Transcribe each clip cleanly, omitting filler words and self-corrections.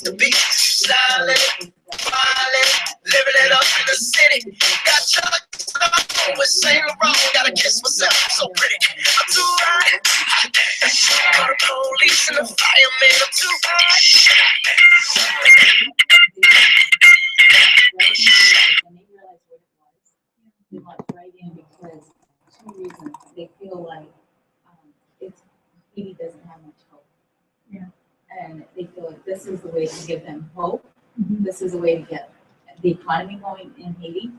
to be. Styling, smiling, living it up in the city. Got Chuck with Saint Laurent. Gotta kiss myself, I'm so pretty. I'm too hot. Call the police and the fireman. I'm too hot. They walked right in because 2 reasons. They feel like Haiti doesn't have much hope. Yeah. And they feel like this is the way to give them hope. Mm-hmm. This is the way to get the economy going in Haiti,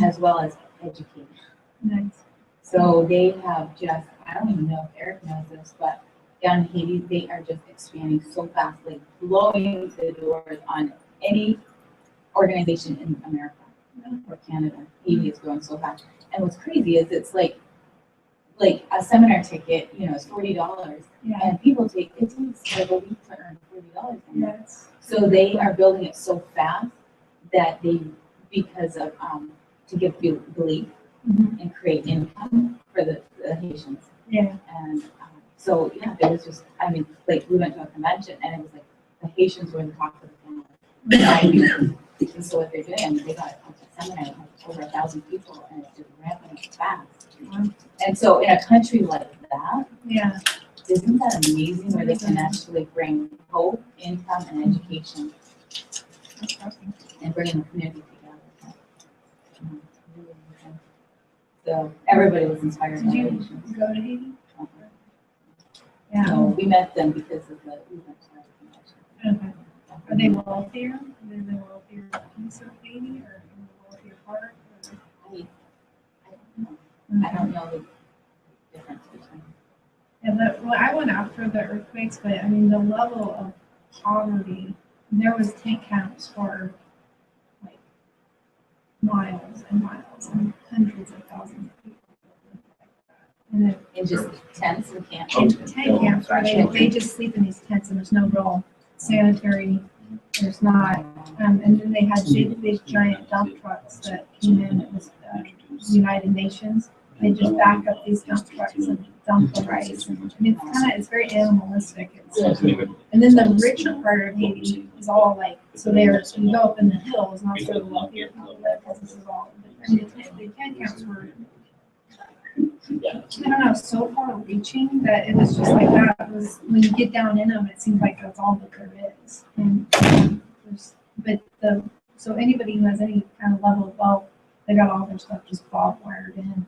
as well as education. Nice. So they have just, I don't even know if Eric knows this, but down in Haiti, they are just expanding so fast, like blowing the doors on any organization in America or Canada. Haiti is growing so fast. And what's crazy is it's like a seminar ticket, is $40. Yeah. And people it takes like a week to earn $40. Yes. So they are building it so fast that because of, to give belief and create income for the Haitians. Yeah. And so, there was just, we went to a convention and it was like the Haitians were in the top of the family. And so what they're doing, they got a seminar with over 1,000 people and it's just ramping up fast. And so in a country like that, isn't that amazing where they can actually bring hope, income, and education and bringing the community together? So everybody was inspired. Did you go to Haiti? Yeah. So we met them because of the convention. Okay. Are they wealthier? Are they the wealthier piece of Haiti or in the wealthier part? I don't know the difference between. Yeah, well, I went after the earthquakes, but the level of poverty, there was tent camps for like miles and miles and hundreds of thousands of people. And then In just tents and camps. tent camps where they just sleep in these tents and there's no real sanitary, there's not, and then they had big giant dump trucks that came in. It was United Nations. They just back up these dump trucks and dump the rice. And it's very animalistic. And then the richer part of Haiti is all like, so you go up in the hills, not so the wealthier people live, because this is all, the tent camps were, I don't know, so far reaching that it was just like that. It was, when you get down in them, it seems like that's all that there is. And so anybody who has any kind of level of wealth, they got all their stuff just hardwired in.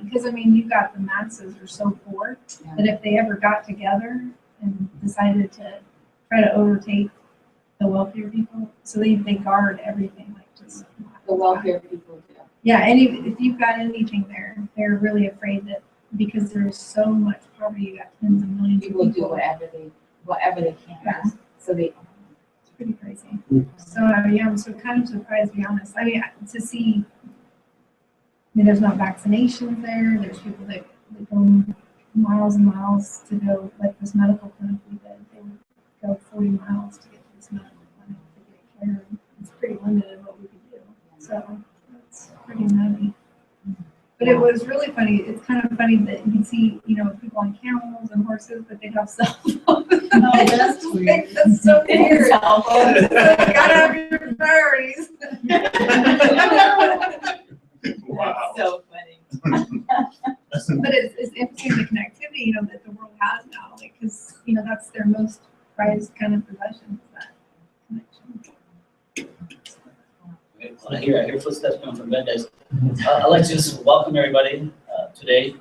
Because you've got the masses are so poor that if they ever got together and decided to try to overtake the wealthier people, so they guard everything, like just The wealthier people do. Yeah, and if you've got anything there, they're really afraid that because there's so much poverty, you got tens of millions of People do whatever they can. Yeah. So it's pretty crazy. So I'm so kind of surprised, to be honest. To see, there's not vaccinations there. There's people that go miles and miles to go, like this medical clinic we did. They would go 40 miles to get to this medical clinic to get care. It's pretty limited what we could do. So it's pretty nutty. But it was really funny. It's kind of funny that you can see, people on camels and horses, but they have cell phones. That's weird. That's so weird. Cell phones. You gotta have your priorities. Wow. That's so funny. But it's interesting the connectivity, that the world has now, because that's their most prized kind of possession, is that connection. I hear footsteps coming from bed, guys. I'd like to just welcome everybody today.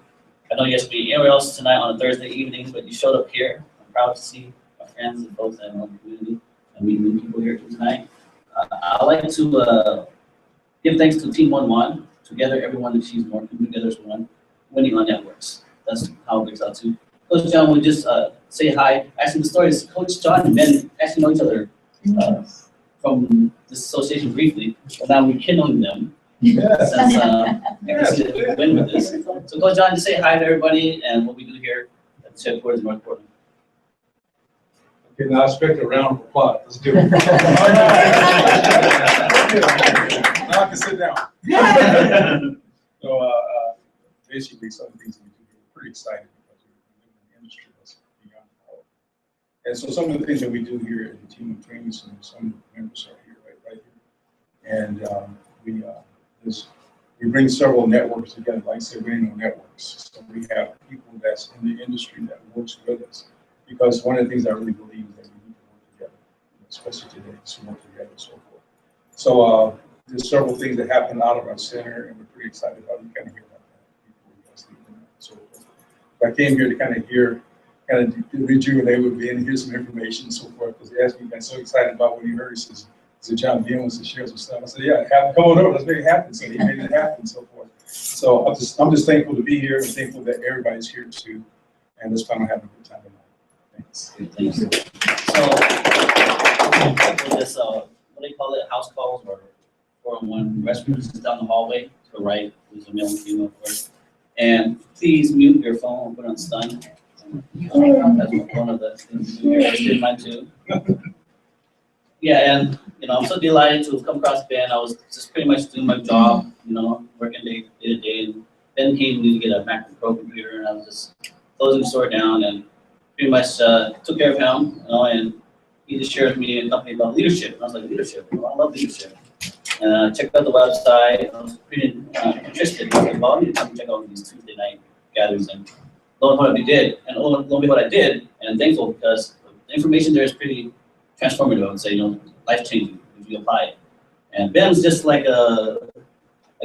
I know you guys will be anywhere else tonight on a Thursday evening, but you showed up here. I'm proud to see my friends and folks that know the community and meet new people here tonight. I'd like to give thanks to Team1WON. Together, everyone achieves more. Coming together as one, winning on networks. That's how it breaks out too. Coach John would just say hi. Actually, the story is Coach John and Ben actually know each other from this association briefly, but now we're kindling them. Since we win with this. So Coach John, just say hi to everybody and what we do here at the headquarters in North Portland. Okay, now I expect a round of applause. Let's do it. Now I can sit down. So basically some of the things that we do, we're pretty excited because we're in an industry that's beyond all. And so some of the things that we do here at the Team1WON Training Center, some members are here, right here. And we bring several networks together, like I said, radio networks. So we have people that's in the industry that works with us. Because one of the things I really believe is that we need to work together, especially today, to work together and so forth. So there's several things that happen out of our center, and we're pretty excited about it. You kind of hear about that before you guys leave and so forth. But I came here to kind of hear, kind of rejuvenate with me and hear some information and so forth. Because they asked me, got so excited about what he heard. He says, John Dean wants to share some stuff. I said, yeah, come on over, let's make it happen. So he made it happen and so forth. So I'm just thankful to be here and thankful that everybody's here too. And this time I'm having a good time tonight. Thanks. Thanks. So, this, what do they call it, house calls or 401 restrooms is down the hallway to the right. There's a male and female, of course. And please mute your phone or put it on stun. That's one of the things you do. I did mine too. Yeah, and I'm so delighted to have come across Ben. I was just pretty much doing my job, working day to day. And Ben came to get a MacBook Pro computer, and I was just closing the store down and pretty much took care of him, and he just shared with me a company about leadership. And I was like, leadership? I love leadership. And I checked out the website, and I was pretty interested. I was like, well, I need to come check out these Tuesday night gatherings. And lo and behold, I did. And lo and behold, I did. And I'm thankful because the information there is pretty transformative, I would say, life-changing if you apply it. And Ben's just like a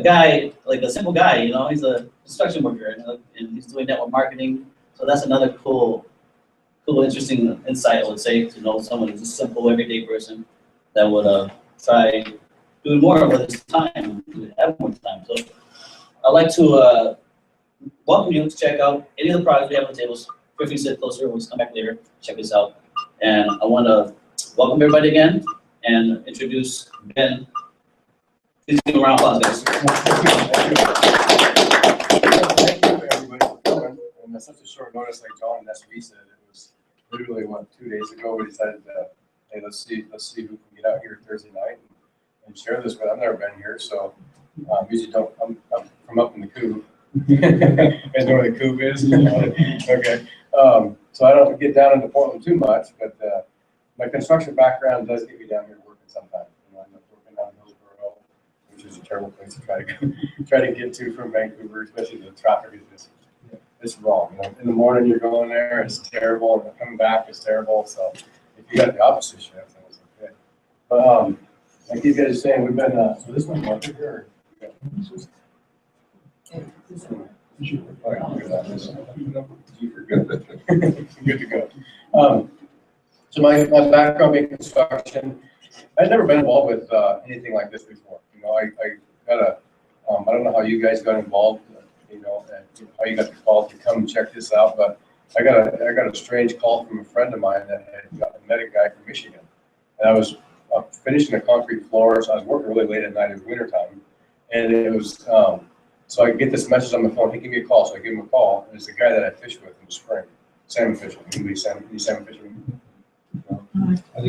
guy, like a simple guy, he's a construction worker, and he's doing network marketing. So that's another cool, interesting insight, I would say, to know someone who's a simple, everyday person that would try doing more with his time, have more time. So I'd like to welcome you to check out any of the products we have on the tables. Feel free to sit closer. We'll come back later, check this out. And I want to welcome everybody again and introduce Ben. Please give him a round of applause, guys. And such a short notice, like John and SB said, it was literally 2 days ago we decided to, hey, let's see who can get out here Thursday night and share this with. I've never been here, so usually I'm from up in the Coop. You guys know where the Coop is? Okay. So I don't get down into Portland too much, but my construction background does get me down here working sometimes. I end up working down Hillsborough, which is a terrible place to try to get to from Vancouver, especially the traffic is just. It's wrong. In the morning you're going there, it's terrible, and coming back is terrible. So if you got the opposite shift, then it's okay. But like you guys are saying, we've been so this one market here. Good to go. So my background in construction, I'd never been involved with anything like this before. I got a I don't know how you guys got involved. And how you got the call to come and check this out, but I got a strange call from a friend of mine that had met a guy from Michigan, and I was finishing a concrete floor, so I was working really late at night. It was wintertime, and it was so I get this message on the phone. He gave me a call, so I give him a call, and it's the guy that I fished with in the spring, salmon fishing. Any salmon fishing? I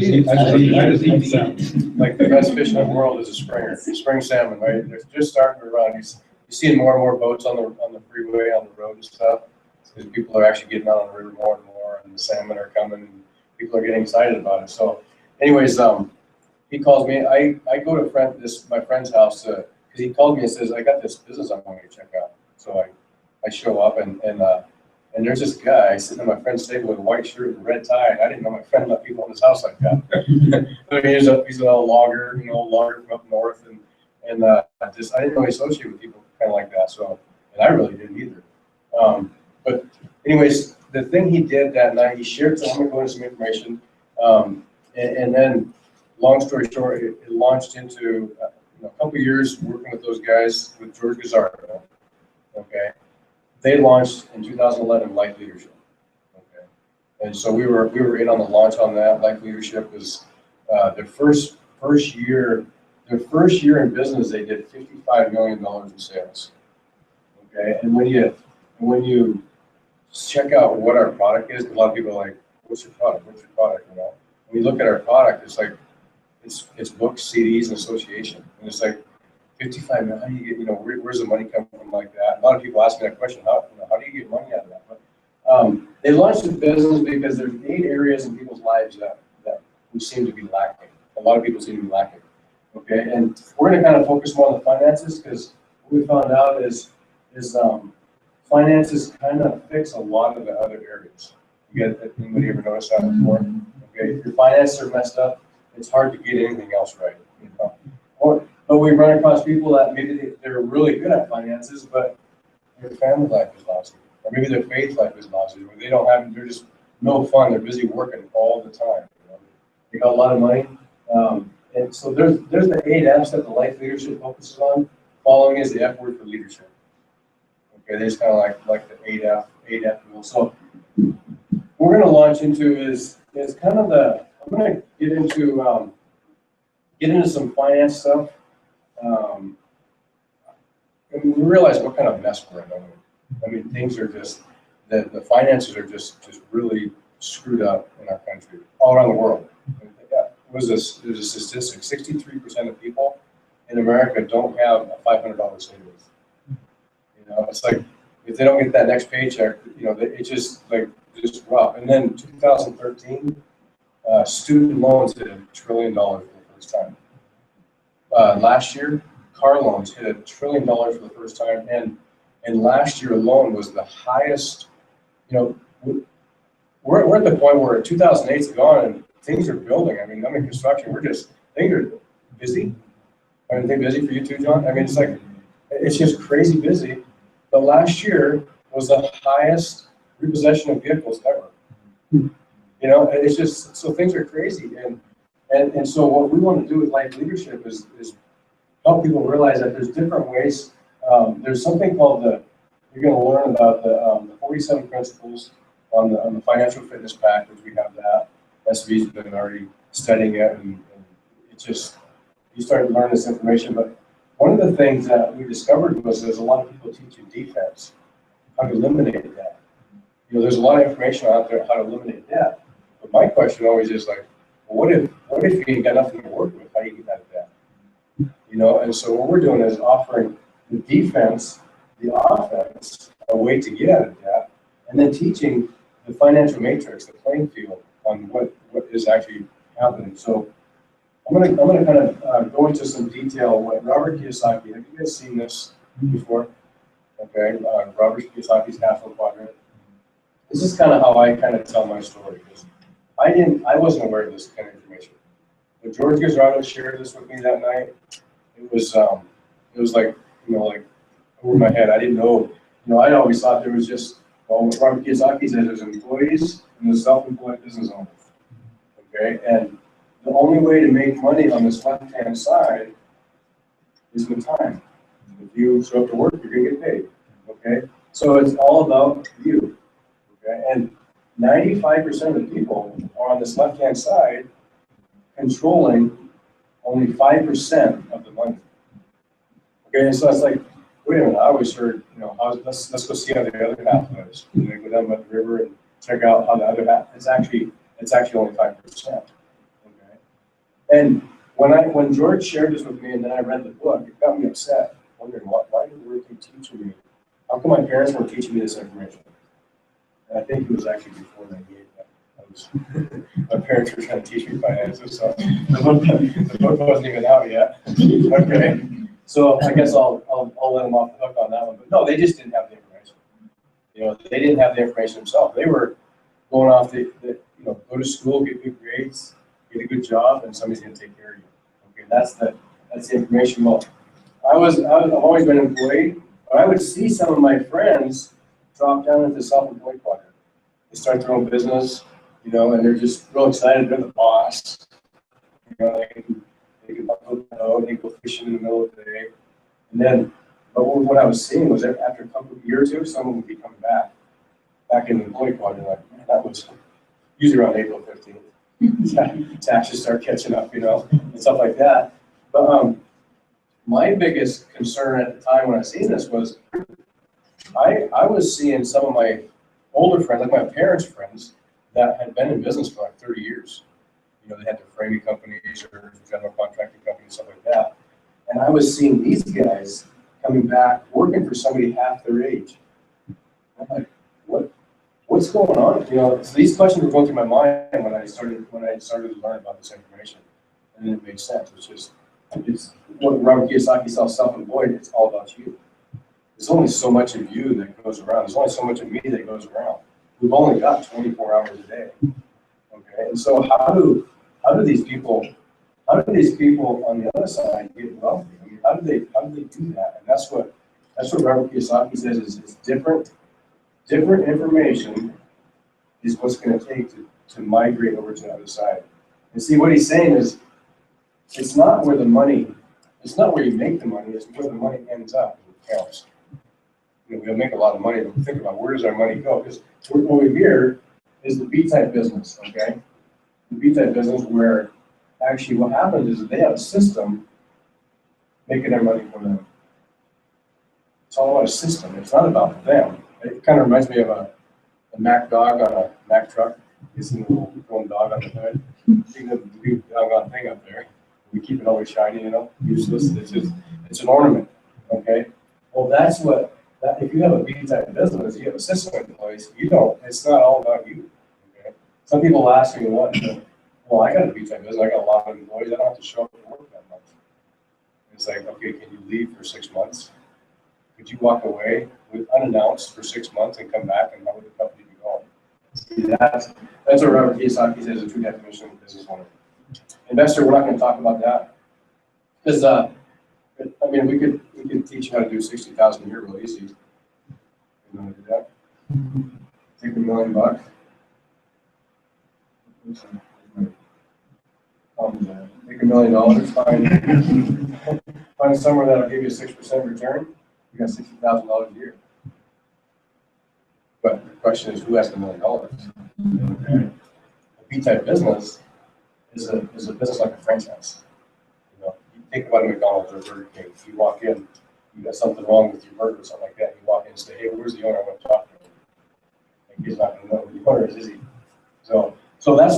just eat salmon. Like the best fish in the world is a springer, spring salmon, right? They're just starting to run. You're seeing more and more boats on the freeway, on the road and stuff, because people are actually getting out on the river more and more, and the salmon are coming, and people are getting excited about it. So, anyways, he calls me. I go to my friend's house because he called me and says, I got this business I'm going to check out. So I show up and there's this guy sitting at my friend's table with a white shirt and red tie. And I didn't know my friend let people in his house like that. I mean, he's a logger, logger from up north, and I didn't really associate with people kind of like that. So, and I really didn't either. But anyways, the thing he did that night, he shared. So I'm gonna go into some information, and then, long story short, it launched into a couple of years working with those guys with George Gazzardo. Okay, they launched in 2011 Life Leadership. Okay, and so we were in on the launch on that. Life Leadership was their first year. Their first year in business, they did $55 million in sales. Okay, and when you check out what our product is, a lot of people are like, "What's your product? What's your product?" When you look at our product, it's like it's books, CDs, and association, and it's like 55 million. How do you get? Where's the money come from like that? A lot of people ask me that question. How do you get money out of that? But They launched the business because there's 8 areas in people's lives that we seem to be lacking. A lot of people seem to be lacking. Okay, and we're going to kind of focus more on the finances because what we found out is finances kind of fix a lot of the other areas. Anybody ever notice that before? Okay, if your finances are messed up, it's hard to get anything else right. You know? But we run across people that maybe they're really good at finances, but their family life is lousy, or maybe their faith life is lousy, or they don't have, they're just no fun. They're busy working all the time. You know? They got a lot of money, and so there's the 8 F's that the life leadership focuses on. Following is the F word for leadership. Okay, there's kind of like the 8F rule. So what we're going to launch into is kind of I'm going to get into some finance stuff. And we realize what kind of mess we're in. I mean, things are just, the finances are just really screwed up in our country, all around the world. There's a statistic, 63% of people in America don't have a $500 savings. You know, it's like, if they don't get that next paycheck, you know, it's just rough. And then 2013, student loans hit $1 trillion for the first time. Last year, car loans hit $1 trillion for the first time, and last year alone was the highest. You know, we're at the point where 2008's gone and things are building. I mean, I'm in construction. Things are busy. I mean, they busy for you too, John? I mean, it's just crazy busy. But last year was the highest repossession of vehicles ever. You know, and it's just, so things are crazy. And so what we want to do with life leadership is help people realize that there's different ways. There's something called you're going to learn about the 47 principles on the financial fitness pack, which we have that. SV's been already studying it, and it's just, you start to learn this information. But one of the things that we discovered was there's a lot of people teaching defense, how to eliminate debt. You know, there's a lot of information out there how to eliminate debt. But my question always is like, well, what if you ain't got nothing to work with? How do you get out of debt? You know, and so what we're doing is offering the defense, the offense, a way to get out of debt, and then teaching the financial matrix, the playing field on what is actually happening. So I'm gonna kind of go into some detail. What Robert Kiyosaki, have you guys seen this before? Okay, Robert Kiyosaki's Cashflow Quadrant. This is kind of how I kind of tell my story, because I wasn't aware of this kind of information. When George Gazzardo shared this with me that night, it was like, you know, like over my head. I didn't know, you know, I always thought there was just, well, what Robert Kiyosaki said, there's employees and there's self-employed business owners. Okay, and the only way to make money on this left-hand side is with time. If you show up to work, you're gonna get paid. Okay, so it's all about you. Okay, and 95% of the people are on this left-hand side controlling only 5% of the money. Okay, and so it's like, wait a minute, I always heard, you know, let's go see how the other half lives. You know, go down by the river and check out how the other half, it's actually only 5%. Okay. And when George shared this with me and then I read the book, it got me upset, wondering why did the word keep teaching me? How come my parents weren't teaching me this information? And I think it was actually before 98. My parents were trying to teach me finances, so the book wasn't even out yet. Okay, so I guess I'll let them off the hook on that one. But no, they just didn't have the information. You know, they didn't have the information themselves. They were going off the you know, go to school, get good grades, get a good job, and somebody's going to take care of you. Okay, that's the information. Well, I've always been employed, but I would see some of my friends drop down into the self-employed quadrant. They start their own business. You know, and they're just real excited. They're the boss. You know, they can go out, they can go fishing in the middle of the day. And then, but what I was seeing was that after a couple of years or two, someone would be coming back in the employee quadrant. Like, man, that was usually around April 15th. Taxes start catching up, you know, and stuff like that. But my biggest concern at the time when I seen this was I was seeing some of my older friends, like my parents' friends, that had been in business for like 30 years. You know, they had their framing companies or general contracting companies, stuff like that. And I was seeing these guys coming back, working for somebody half their age. I'm like, what's going on? You know, so these questions were going through my mind when I started to learn about this information, and then it made sense. It's what Robert Kiyosaki saw self-employed. It's all about you. There's only so much of you that goes around. There's only so much of me that goes around. We've only got 24 hours a day. Okay, and so how do these people on the other side get wealthy? I mean, how do they do that? And that's what Robert Kiyosaki says is different information is what's going to take to migrate over to the other side. And see, what he's saying is, it's not where you make the money, it's where the money ends up that counts. You know, we'll make a lot of money, but think about where does our money go? Because over here is the B-type business, okay? The B-type business where actually what happens is they have a system making their money for them. It's all about a system. It's not about them. It kind of reminds me of a Mack dog on a Mack truck. You see the little foam dog on the hood. See the big doggone thing up there. We keep it always shiny, you know, useless. It's an ornament, okay? Well, if you have a B-type business, you have a system in place, it's not all about you, okay? Some people ask me, well, I got a B-type business, I got a lot of employees, I don't have to show up to work that much. It's like, okay, can you leave for 6 months? Could you walk away unannounced for 6 months and come back, and how would the company be going? See, that's what Robert Kiyosaki says is a true definition of a business owner. Investor, we're not going to talk about that because I mean we could teach you how to do 60,000 a year real easy. You want to do that? Take $1 million. Take $1 million. Find somewhere that'll give you a 6% return. You got $60,000 a year. But the question is, who has $1 million? Okay. A B-type business is a business like a franchise. You know, you think about a McDonald's or a Burger King. You walk in, you got something wrong with your burger or something like that. You walk in and say, "Hey, where's the owner? I want to talk to him." And he's not going to know who the owner is he? So that's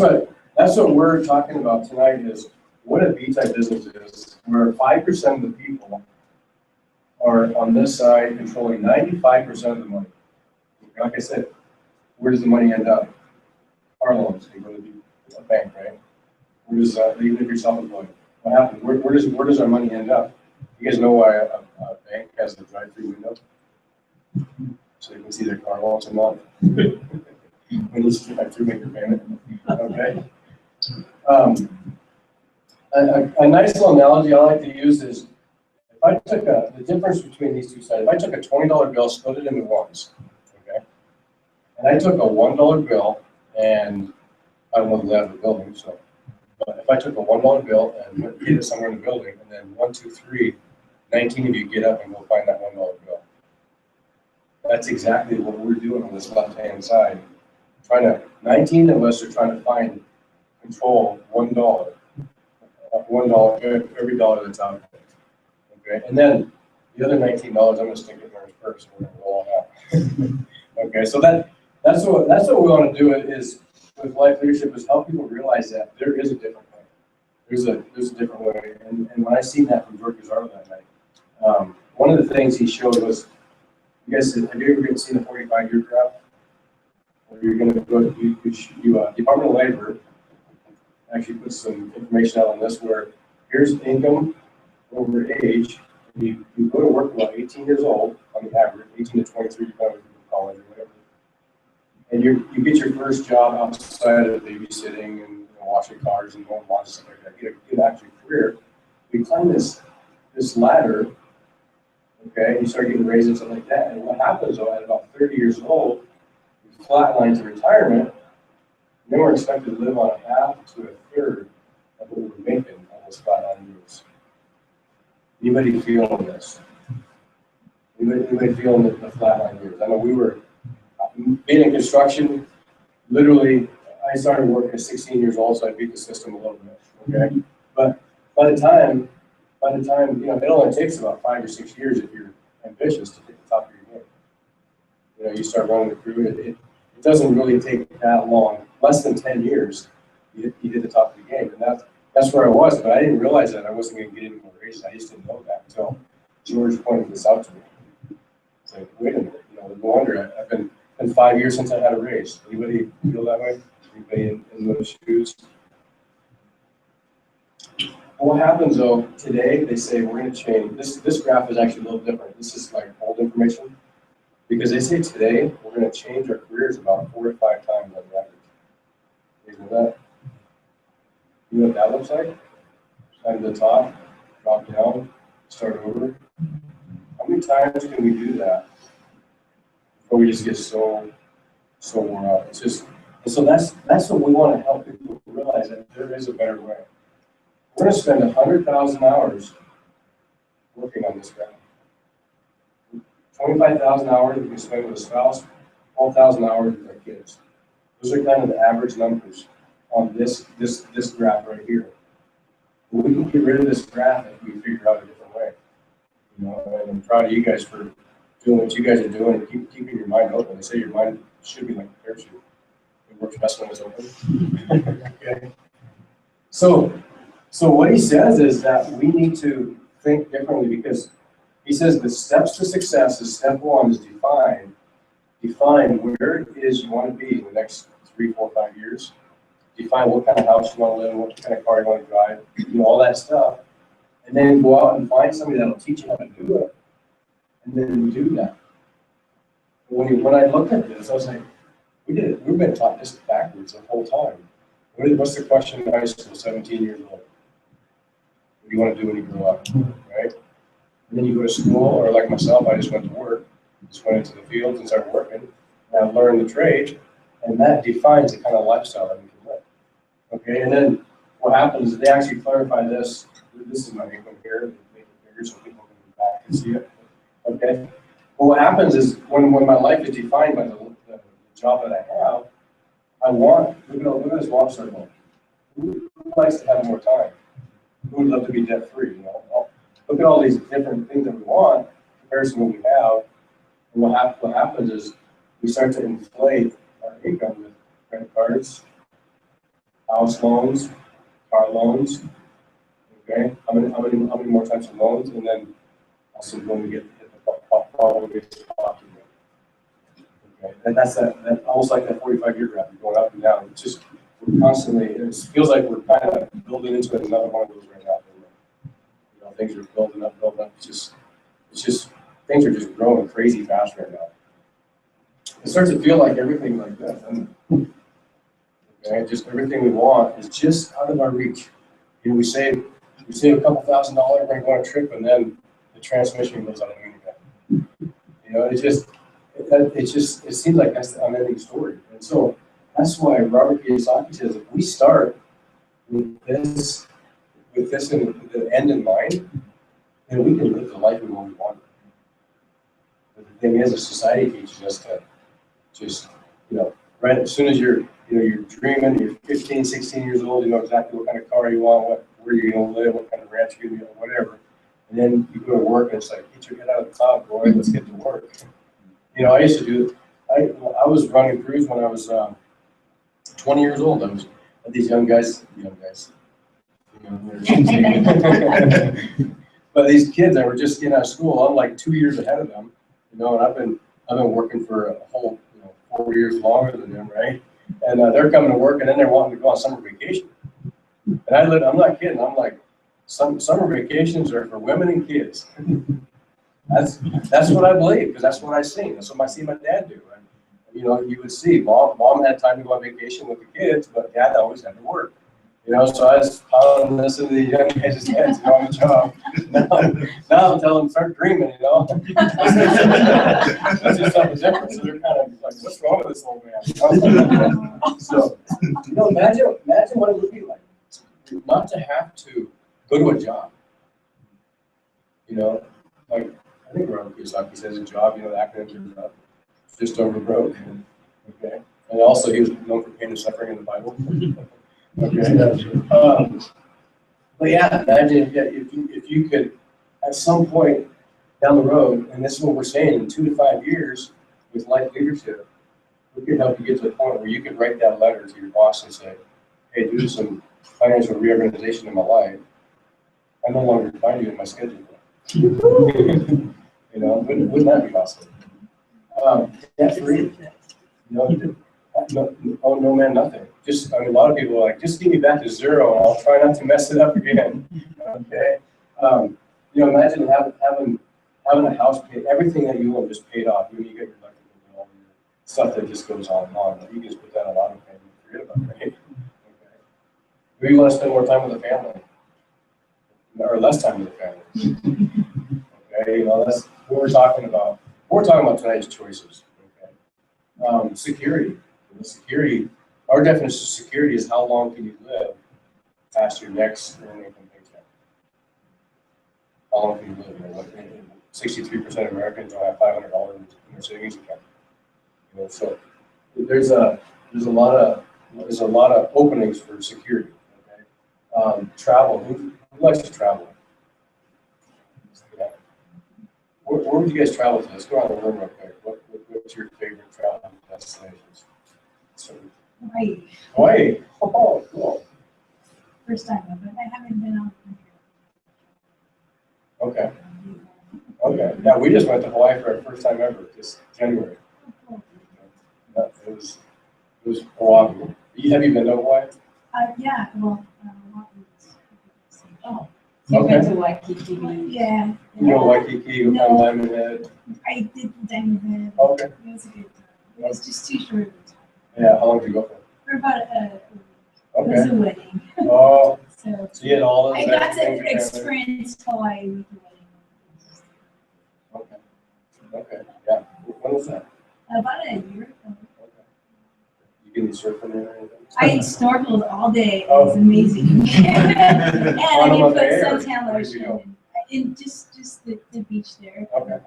what we're talking about tonight is what a B-type business is, where 5% of the people are on this side controlling 95% of the money. Like I said, where does the money end up? Car loans, they go to a bank, right? Where does even if you're self-employed, what happens? Where does our money end up? You guys know why a bank has the drive-through window? So they can see their car loans a month. When you drive through, make your payment. Okay. A nice little analogy I like to use is if I took the difference between these two sides. If I took a $20 bill, split it into ones, okay, and I took a $1 bill, and I don't know the layout of the building, so. But if I took a $1 bill and hid it somewhere in the building, and then 1, 2, 3, 19 of you get up and go find that $1 bill. That's exactly what we're doing on this left-hand side. 19 of us are trying to control $1. $1 every dollar that's out there. Okay, and then the other $19, I'm going to stick it in our purse. We're going to roll it out. Okay, so that's what we want to do is with life leadership is help people realize that there is a different way. There's a different way, and when I seen that from George Gazzardo that night, one of the things he showed was, you guys, have you ever seen a 45-year graph? Where you're going to go to Department of Labor actually put some information out on this where here's income over age. You go to work about 18 years old on the average, 18 to 23, you go to college or whatever. And you get your first job outside of babysitting and washing cars and going lawn and stuff like that. Get an actual career. You climb this ladder, okay, and you start getting raises and stuff like that. And what happens though, at about 30 years old, you flatline to retirement, and then we're expected to live on a half to a third of what we're making on those flatline years. Anybody feeling this? Anybody feeling the flatline years? I know we were being in construction. Literally, I started working at 16 years old, so I beat the system a little bit. Okay, but by the time it only takes about 5 or 6 years if you're ambitious to hit the top of your game. You start running the crew. It doesn't really take that long. Less than 10 years, you hit the top of the game, and that's where I was. But I didn't realize that I wasn't going to get any more raises. I just didn't know that until George pointed this out to me. It's like, wait a minute, no wonder I've been been 5 years since I had a raise. Anybody feel that way? Anybody in those shoes? What happens though, today they say we're gonna change, this graph is actually a little different. This is like old information. Because they say today, we're gonna change our careers about 4 to 5 times on average. You know that? You know what that looks like? Start at the top, drop down, start over. How many times can we do that before we just get so worn out? It's just, and so that's what we want to help people realize, that there is a better way. We're gonna spend 100,000 hours working on this graph. 25,000 hours we can spend with a spouse, 12,000 hours with our kids. Those are kind of the average numbers on this graph right here. We can get rid of this graph if we figure out a different way. You know, and I'm proud of you guys for doing what you guys are doing and keeping your mind open. They say your mind should be like a parachute. It works best when it's open. Okay. So what he says is that we need to think differently, because he says the steps to success is step 1 is define where it is you want to be in the next 3, 4, 5 years. Define what kind of house you want to live in, what kind of car you want to drive, you know, all that stuff. And then go out and find somebody that'll teach you how to do it. And then do that. When I looked at this, I was like, we've been taught this backwards the whole time. What's the question in high school, 17 years old? What do you want to do when you grow up, right? And then you go to school, or like myself, I just went to work, just went into the fields and started working, and I learned the trade, and that defines the kind of lifestyle that we can live. Okay, and then what happens is they actually clarify this. This is my income here, make it bigger so people can go back and see it. Okay, well, what happens is when my life is defined by the job that I have, look at this launch circle. Who likes to have more time? Who would love to be debt free? You know, look at all these different things that we want in comparison to what we have. And what happens is we start to inflate our income with credit cards, house loans, car loans. Okay, how many more types of loans, and then also when we get the problem gets popped again. Okay, and that's that almost like that 45-year graph going up and down. It's just we're constantly. It feels like we're kind of building into another one of those right now. You know, things are building up. It's just things are just growing crazy fast right now. It starts to feel like everything like this. Okay, just everything we want is just out of our reach. You know, we save a couple $1,000, we're going to go on a trip, and then the transmission goes out of again. You know, it seems like that's the unending story. And so that's why Robert Kiyosaki says if we start with this in the end in mind, then we can live the life we want. But the thing is, society teaches us to just, you know, right as soon as you're dreaming, you're 15, 16 years old, you know exactly what kind of car you want, where you're going to live, what kind of ranch you're going to be on, whatever. And then you go to work and it's like, get your head out of the cloud, boy, let's get to work. You know, I used to do, I was running crews when I was 20 years old. I was these young guys. But these kids that were just getting out of school, I'm like 2 years ahead of them, you know, and I've been working for a whole 4 years longer than them, right? And they're coming to work, and then they're wanting to go on summer vacation. And I'm not kidding. I'm like, some summer vacations are for women and kids. That's what I believe, because that's what I seen. That's what I see my dad do. And, you know, you would see mom had time to go on vacation with the kids, but dad always had to work. You know, so I was piling this into the young guys' heads, you know, on the job. Now I'm telling them, start dreaming, you know. That's just something different. So they're kind of like, what's wrong with this old man? So, you know, imagine what it would be like not to have to go to a job. You know, like I think Robert Kiyosaki says a job, you know, the acronym is just over broke. Okay. And also he was known for pain and suffering in the Bible. Okay. But yeah, imagine if you could, at some point down the road, and this is what we're saying, in 2 to 5 years with life leadership, we could help you get to the point where you could write that letter to your boss and say, hey, due to some financial reorganization in my life, I no longer find you in my schedule. You know, wouldn't that be awesome? Debt free. No, oh, no, man, nothing. Just, I mean, a lot of people are like, just give me back to zero and I'll try not to mess it up again. Okay? You know, imagine having a house paid, everything that you own just paid off. You get your electrical bill, your stuff that just goes on and on. You can just put that on auto pay and forget about it, right? Okay. Maybe you want to spend more time with the family. Or less time with the family. Okay, you know, that's what we're talking about. What we're talking about tonight is choices. Okay. Security. The security, our definition of security is how long can you live past your next earned income paycheck? How long can you live? You know, 63% of Americans don't have $500 in their savings account. You know, so there's a lot of openings for security. Okay. Travel. Who likes to travel? Yeah. Where would you guys travel to? Let's go around the room real quick. What's your favorite travel destinations? Hawaii, Hawaii. Oh, cool. first time, but I haven't been out. Okay. Okay. Yeah, we just went to Hawaii for our first time ever this January. Yeah, it was Oahu. Have you been to Hawaii? Yeah, well, Oh, so you went to Waikiki? yeah. You know, Waikiki, you No. found Diamond Head. I did the Diamond Head. Okay. It was a good time. It was just too short of a time. Yeah, how long did you go for? For about a week. It was Okay. a wedding. Oh, So so you had all those I got things to together. experience Hawaii with the wedding. Okay. Okay. Yeah. When was that? About a year ago. Okay. You get any surfing in or anything? I snorkeled all day. It Oh. was amazing. And I Bottom did of the put air, suntan where did you go? lotion in just the beach there. Okay.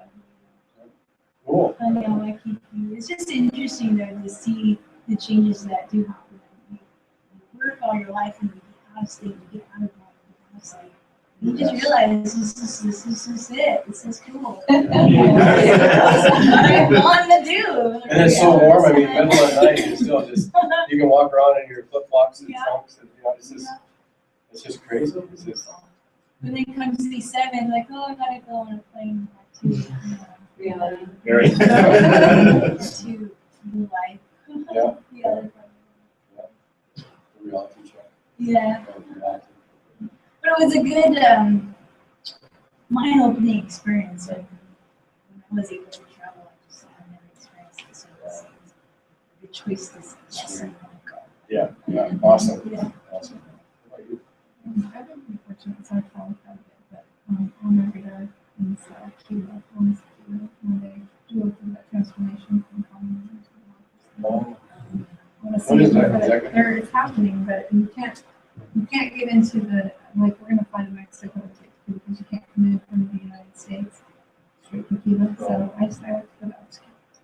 Cool. On Waikiki. It's just interesting though to see the changes that do happen. You work all your life and you get out of state, you get out of life, it's like you just realize this is it. This is cool. What I want to do. And it's so warm. I mean, middle of the night, you still just you can walk around in your flip flops and Yeah. trunks, and you know, it's just crazy. It's just When they come to C7, like, oh, I gotta go on a plane back to Reality. very. to new life. Yeah. Yeah. Reality check. Yeah. But it was a good mind-opening experience. When I was able to travel, I just had never experienced it. So it was a good choice to say, yes, I want to go. Yeah. Yeah. Awesome. Yeah. Awesome. How about you? I've been pretty fortunate, so I've traveled quite a bit, but on my radar in South Cuba, when they do go through that transformation from communism to democracy. I want to see What is it, that but exactly? it's happening, but you can't get into the, like, we're gonna fly to Mexico because you can't come in from the United States straight to Cuba, so I decided to go to outskirts.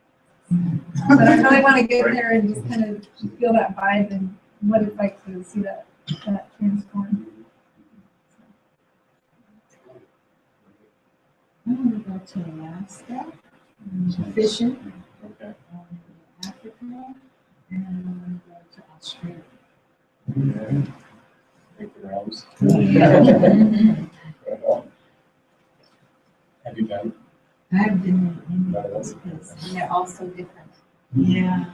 But I really want to get there and just kind of feel that vibe and what it's like to see that transform. I'm gonna go to Alaska, fishing, Okay. Africa, and I'm gonna go to Australia. Okay. Make the rounds. Yeah. Right on. Have you been? I've been in those places, and they're all so different. Yeah.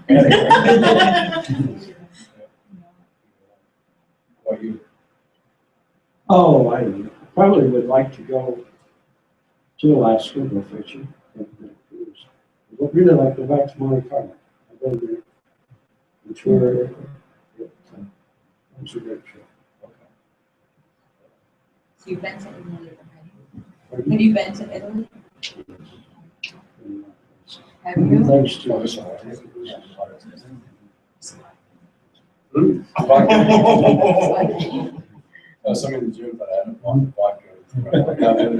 What you? Oh, I probably would like to go to Alaska, go fishing. I'd really like to go back to Monte Carlo. I've been there. The tour, it was a great trip. So you've been to Italy already? Have you been to Italy? Have you? Thanks to Oh, us. this one. Oh, somebody in the gym, but I haven't walked vodka.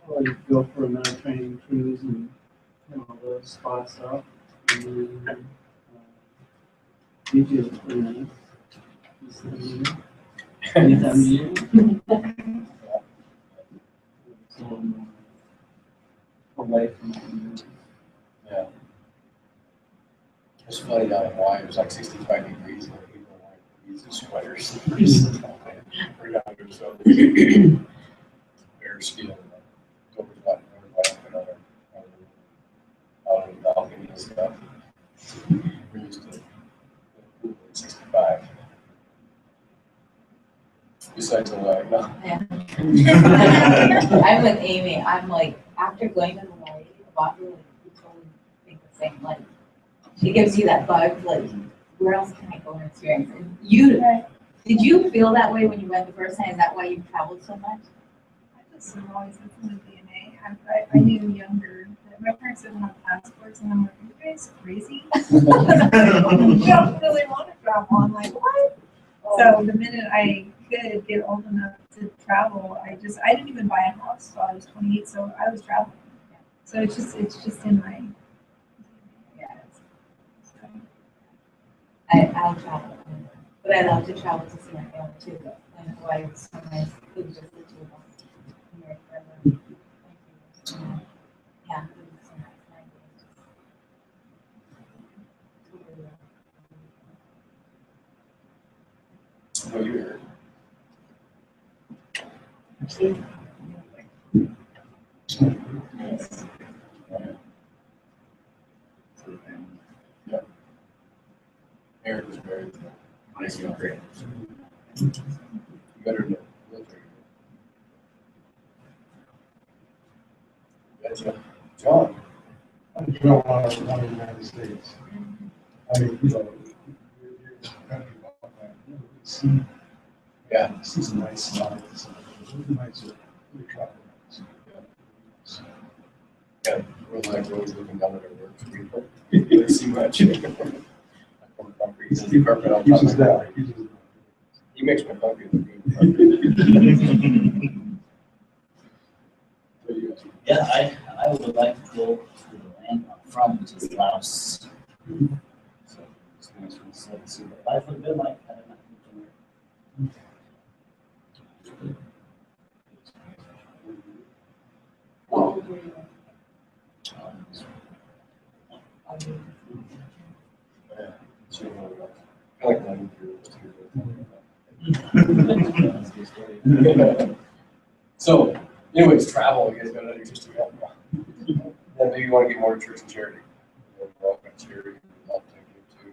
Or you go for a Mediterranean cruise and all those spots up. And then, Egypt is pretty nice. This time of year. So, away from. Yeah. It's funny down in Hawaii, it was like 65 degrees and people were wearing these sweaters. We're down here, so bare skin. Over what, another. and stuff. We're used to 65. Besides the lag, no. Yeah. I'm with Amy. I'm like, after going to Hawaii, the body, like, you totally think the same. Like, it gives you that bug, like, where else can I go and experience? And did you feel that way when you went the first time? Is that why you traveled so much? I just have always had some DNA. I knew younger that my parents didn't have passports, and I'm like, are you guys crazy? You don't really want to travel. I'm like, what? So the minute I could get old enough to travel, I didn't even buy a house until I was 28, so I was traveling. So it's just in my. Yeah. I'll travel. But I love to travel to see my family too. But in Hawaii was so nice. It was just the two of us. We were forever. Yeah, it was so nice. No, you heard. Yeah. Eric was married. Nice and great. You better know. Gotcha. John. You don't want to run in the United States. I mean, you know, you're country like that. You know, see some nice slides. Nice, we travel. Yeah, we're like always looking down at our work. You don't see much. He Uses that. He makes my concrete look good. What do you guys think? Yeah, I would like to go to the land I'm from, which is Laos. So it's nice to see what life would have been like had I not moved here. How old were you? Yeah. So, I like that. So, anyways, travel. You guys got another history up. Then maybe you want to get more to church and charity. We're all about charity. Not to give to,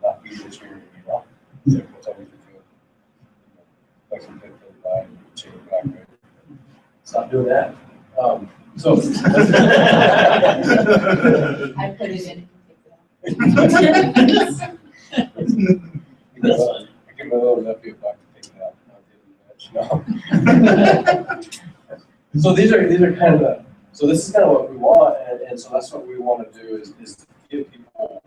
not be the charity. You know, that's always the good. Like some good thing by and change back. Right? Stop doing that. So. I put it in. That's fun. I give my little nephew a buck to take it out. I'll give him that, So these are kind of so this is kind of what we want, and so that's what we want to do is get people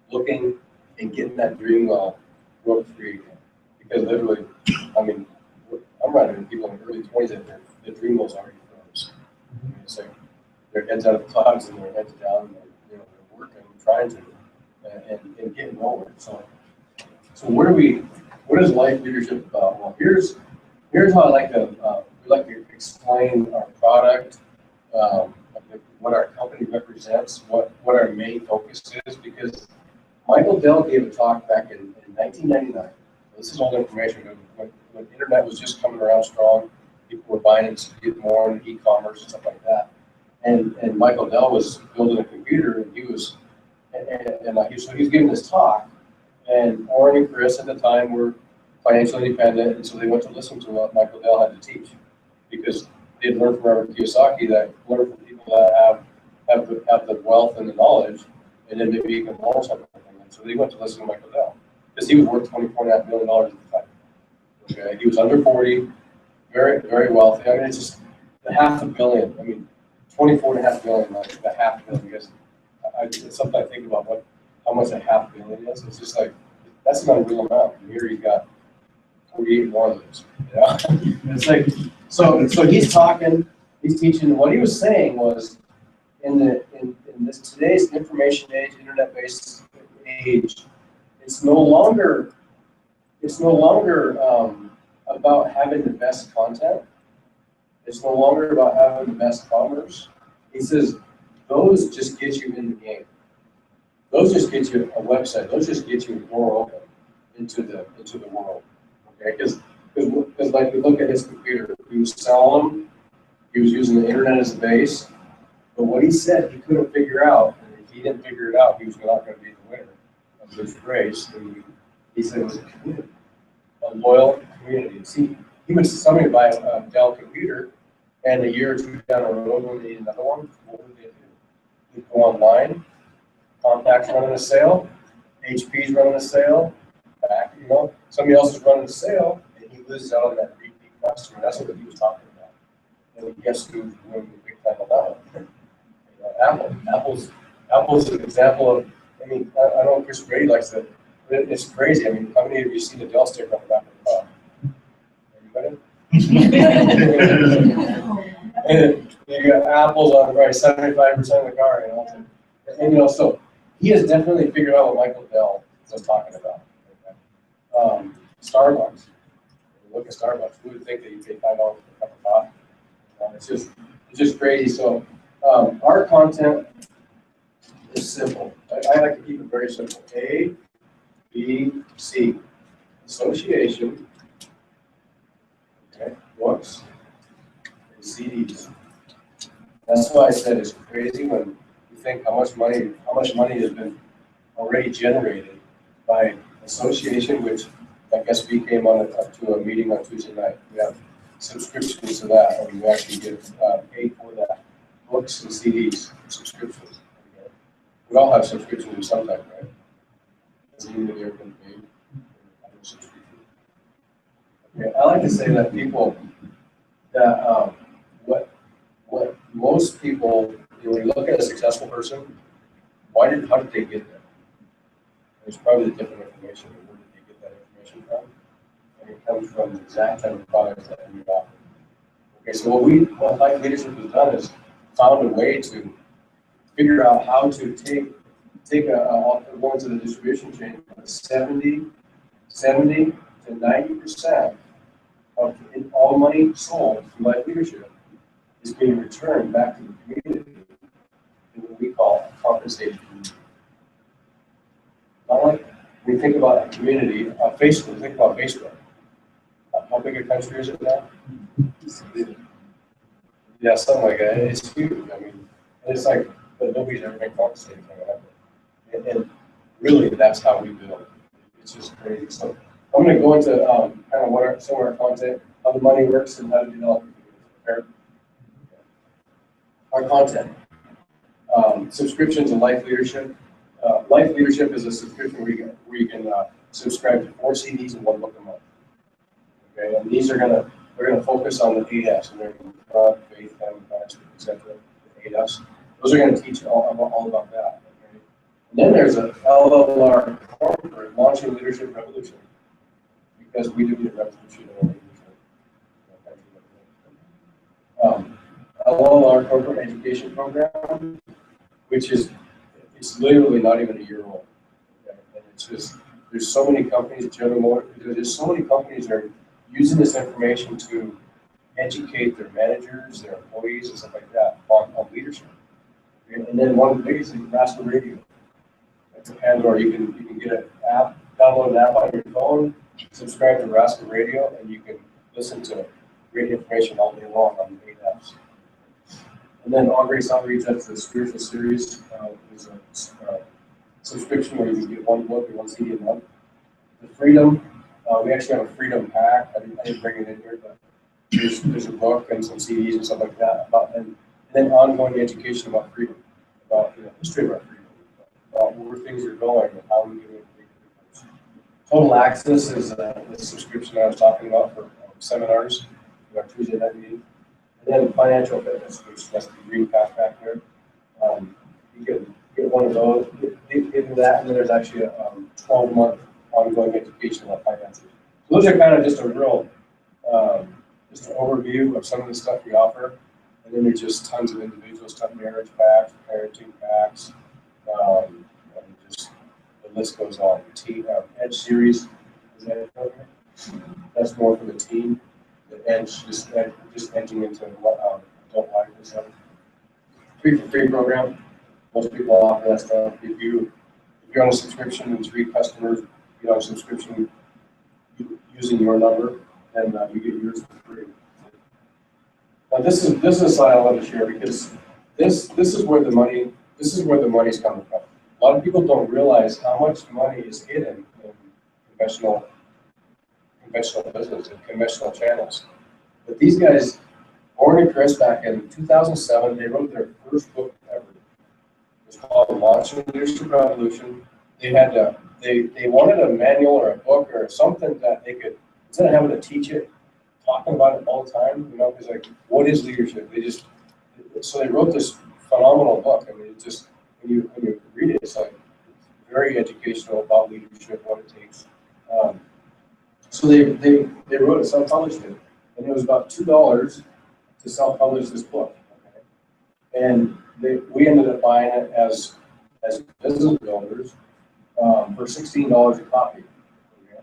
looking and getting that dream well work free again. Because literally, I mean, I'm running into people in their early 20s that their dream well's already froze. It's like their heads out of the clouds and their heads down, and they're working, trying to, and getting nowhere. So what is life leadership about? Well, here's how I like to we like to explain our product, what our company represents, what our main focus is, because Michael Dell gave a talk back in 1999. This is old information when internet was just coming around strong. People were buying and getting more into e-commerce and stuff like that. And Michael Dell was building a computer, and he was giving this talk. And Orrin and Chris at the time were financially independent, and so they went to listen to what Michael Dell had to teach, because they had learned from Robert Kiyosaki, that learned from people that have the wealth and the knowledge, and then maybe you can learn something from them. So they went to listen to Michael Dell, because he was worth $24.5 million at the time. Okay, he was under 40, very, very wealthy. I mean, it's just the $500 million. I mean, 24.5 million, like the $500 million. Because it's something I think about how much a $500 million is. It's just like, that's an unreal amount. And here you got 48 more of those. Yeah, it's like so he's talking, he's teaching. What he was saying was, in this today's information age, internet-based age, it's no longer about having the best content. It's no longer about having the best commerce. He says those just get you in the game. Those just get you a website. Those just get you a door open into the world. Okay, because like we look at his computer, he was selling them. He was using the internet as a base. But what he said he couldn't figure out, and he didn't figure it out. He was not going to be the winner of this race. And he said it was a community, a loyal community. See, he was somebody to buy a Dell computer, and a year or two down the road when they need another one, what would they do? They'd go online, Compact's running a sale, HP's running a sale, back, somebody else is running a sale, and he loses out on that repeat customer. That's what he was talking about. And guess who's winning the big time on that one? Apple. Apple's an example of, I mean, I know Chris Brady likes that, but it's crazy. I mean, how many of you seen the Dell sticker on the back of the car? Anybody? And you got apples on right 75% of the car, and so he has definitely figured out what Michael Dell was talking about. Starbucks. Look at Starbucks. Who would think that you pay $5 for a cup of coffee? It's just crazy. So our content is simple. I like to keep it very simple. A, B, C. Association. Okay. Books. And CDs. That's why I said it's crazy when you think how much money has been already generated by association, which I guess we came on to a meeting on Tuesday night. We have subscriptions to that, and we actually get paid for that. Books and CDs, subscriptions. Okay. We all have subscriptions of some type, right? Doesn't mean that they've been paid. Okay. I like to say that people that what most people, when you look at a successful person, how did they get there? There's probably different information. Where did they get that information from? And it comes from the exact type of products that we offer. Okay, so what Life Leadership has done is found a way to figure out how to take go into the distribution chain, 70 to 90% of all money sold through Life Leadership is being returned back to the community in what we call compensated community. Not like when you think about a community, Facebook, think about Facebook. How big a country is it now? Yeah, something like that. It's huge. I mean, it's like, but nobody's ever been compensated for it. And really, that's how we build. It's just crazy. So I'm going to go into kind of what some of our content, how the money works, and how to develop it. Our content, subscriptions and Life Leadership. Life Leadership is a subscription where you can subscribe to 4 CDs and 1 book a month. Okay, and these are we're gonna focus on the 8 F's, and they're faith, family, finance, etc. The 8 F's. Those are gonna teach all about that. Okay? And then there's a LLR corporate, Launching Leadership Revolution, because we do the revolution in leadership. LLR Corporate Education Program, which is, it's literally not even a year old. Okay? And it's just, there's so many companies, General Motors, there's so many companies that are using this information to educate their managers, their employees, and stuff like that on leadership. Okay? And then one of the biggest is Rascal Radio. That's a Pandora. You can get an app, download an app on your phone, subscribe to Rascal Radio, and you can listen to great information all day long on the 8 F's. And then On Grace Outreach, that's the spiritual series, is a subscription where you can get 1 book and 1 CD a month. The Freedom, we actually have a Freedom pack. I didn't bring it in here, but there's a book and some CDs and stuff like that and then ongoing education about freedom, about history of our freedom, about where things are going and how we can make a difference. Total Access is the subscription I was talking about for seminars, our Tuesday night meeting. And then Financial Fitness, which that's the green path back there. You can get one of those, get into that, and then there's actually a 12-month ongoing education on finances. So those are kind of just a real, just an overview of some of the stuff we offer. And then there's just tons of individual stuff, marriage packs, parenting packs, and just the list goes on. The teen Edge series, is that okay? That's more for the teen. The Edge, just edging into adult life and stuff. 3 for 3 program. Most people offer that stuff. If you're on a subscription and 3 customers, you know, subscription using your number, then you get yours for free. Now this is a slide I want to share because this is where the money this is where the money's coming from. A lot of people don't realize how much money is hidden in conventional business and conventional channels. But these guys, Warren and Chris, back in 2007, they wrote their first book ever. It was called Launching Leadership Revolution. They had they wanted a manual or a book or something that they could, instead of having to teach it, talking about it all the time, you know, because like, what is leadership? So they wrote this phenomenal book. I mean, it just, when you read it, it's like very educational about leadership, what it takes. So they wrote it, self-published it, and it was about $2 to self-publish this book. Okay? And we ended up buying it as business builders for $16 a copy. Okay?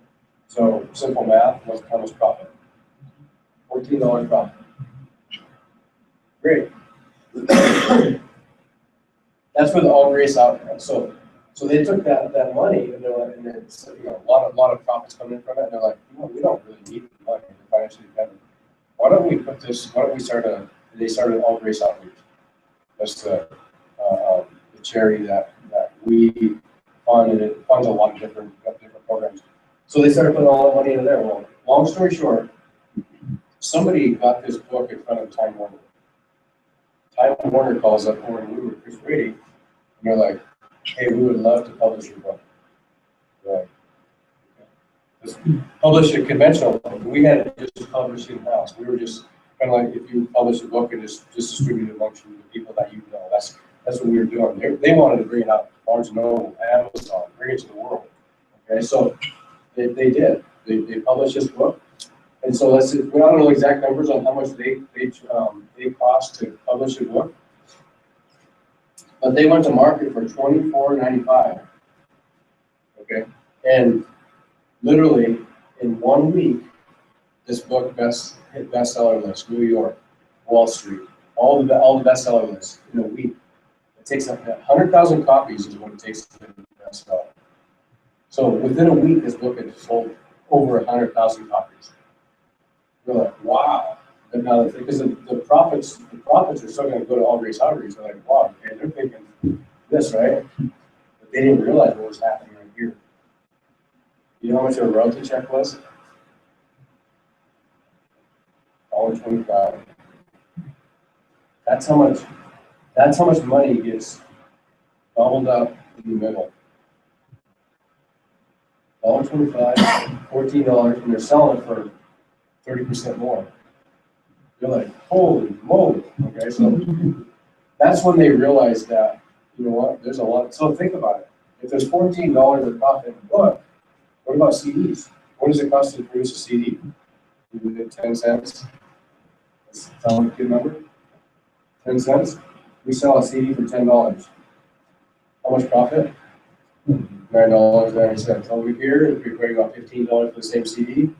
So simple math, what's how much profit? $14 profit. Great. That's where the all grace out. So they took that money and they're like, and it's, you know, a lot of profits coming in from it. And they're like, you know, we don't really need the money. We're financially dependent. Why don't we start they started all grace outreach. That's the charity that we fund, and it funds a lot of different programs. So they started putting all that money into there. Well, long story short, somebody got this book in front of Time Warner. Time Warner calls up Warren Wu or Chris Brady, and they're like, hey, we would love to publish your book. They're like, okay. Just publish a conventional book. We had it just published in-house. We were just kind of like, if you publish a book and just distribute it amongst the people that you know, that's what we were doing. They wanted to bring it out, Barnes & Noble, Amazon, bring it to the world. Okay, so they did. They published this book. And so we don't know exact numbers on how much they cost to publish a book, but they went to market for $24.95. Okay, and literally in 1 week, this book hit bestseller list, New York, Wall Street, all the bestseller lists in a week. It takes 100,000 copies is what it takes to bestseller. So within a week, this book had sold over 100,000 copies. We're like, wow. And now, because the profits are still going to go to all grace outreach. They're like, wow, okay, they're thinking this, right? But they didn't realize what was happening right here. You know how much a royalty check was? $1.25. That's how much money gets gobbled up in the middle. $1.25, $14, and they're selling it for 30% more. You're like, holy moly. Okay, so that's when they realized that, you know what, there's a lot. So think about it. If there's $14 of profit in the book, what about CDs? What does it cost to produce a CD? 10 cents? That's a good number. 10 cents? We sell a CD for $10. How much profit? $9.90. Over here, if you're paying about $15 for the same CD,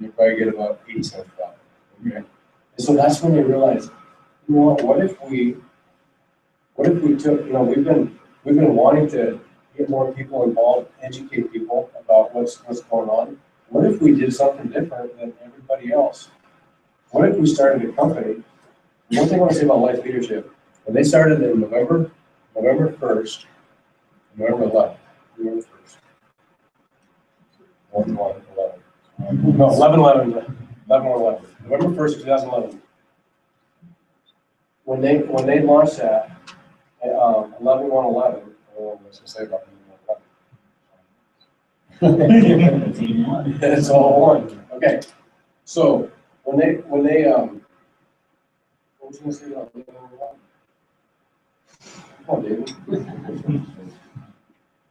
you probably get about 80 cents profit. Okay? And so that's when they realized, you know what if we took, you know, we've been wanting to get more people involved, educate people about what's going on. What if we did something different than everybody else? What if we started a company? One thing I want to say about Life Leadership, when they started in November 1st, November 11th, November 1st. 11. No, 11/11. November 1st, 2011. When they launched that, 11/1/11. Oh, what's to say about 11/11? Team1. It's all one. Okay. So when they what was I going to say about 11/1/11? Come on, David.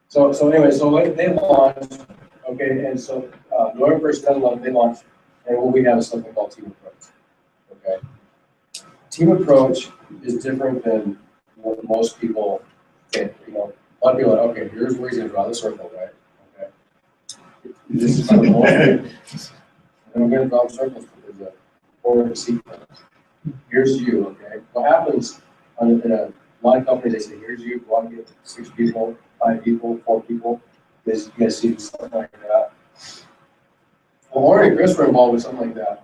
So anyway, so they launched. Okay, and so November 1st, 2011, they launched, and what we have is something called Team Approach. Okay, Team Approach is different than what most people think. You know, a lot of people are like, okay, here's where he's going to draw the circle, right? Okay, this is kind of the and I'm going to draw circles because the forward sequence. Here's you. Okay, what happens in a lot of companies? They say, here's you. Go out and get 6 people, 5 people, 4 people. You guys see something like that. Well, Warren and Chris were involved with something like that.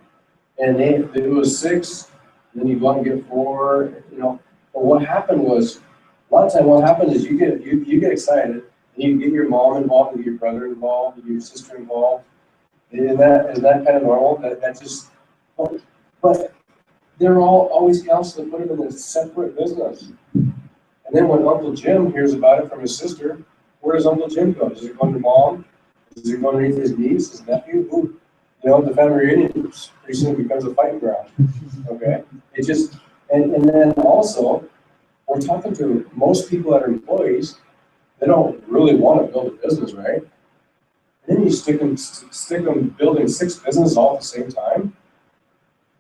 And it was 6, then you go out and get 4, you know. But what happened was A lot of time what happens is you get excited, and you get your mom involved, and your brother involved, and your sister involved. Is that kind of normal? That just, but they're all always counseled to put it in a separate business. And then when Uncle Jim hears about it from his sister, where does Uncle Jim go? Does it go to mom? Does it go underneath his niece, his nephew? Who? You know, the family reunion pretty soon becomes a fighting ground. Okay? It just, and then also, we're talking to most people that are employees, they don't really want to build a business, right? And then you stick them building 6 businesses all at the same time.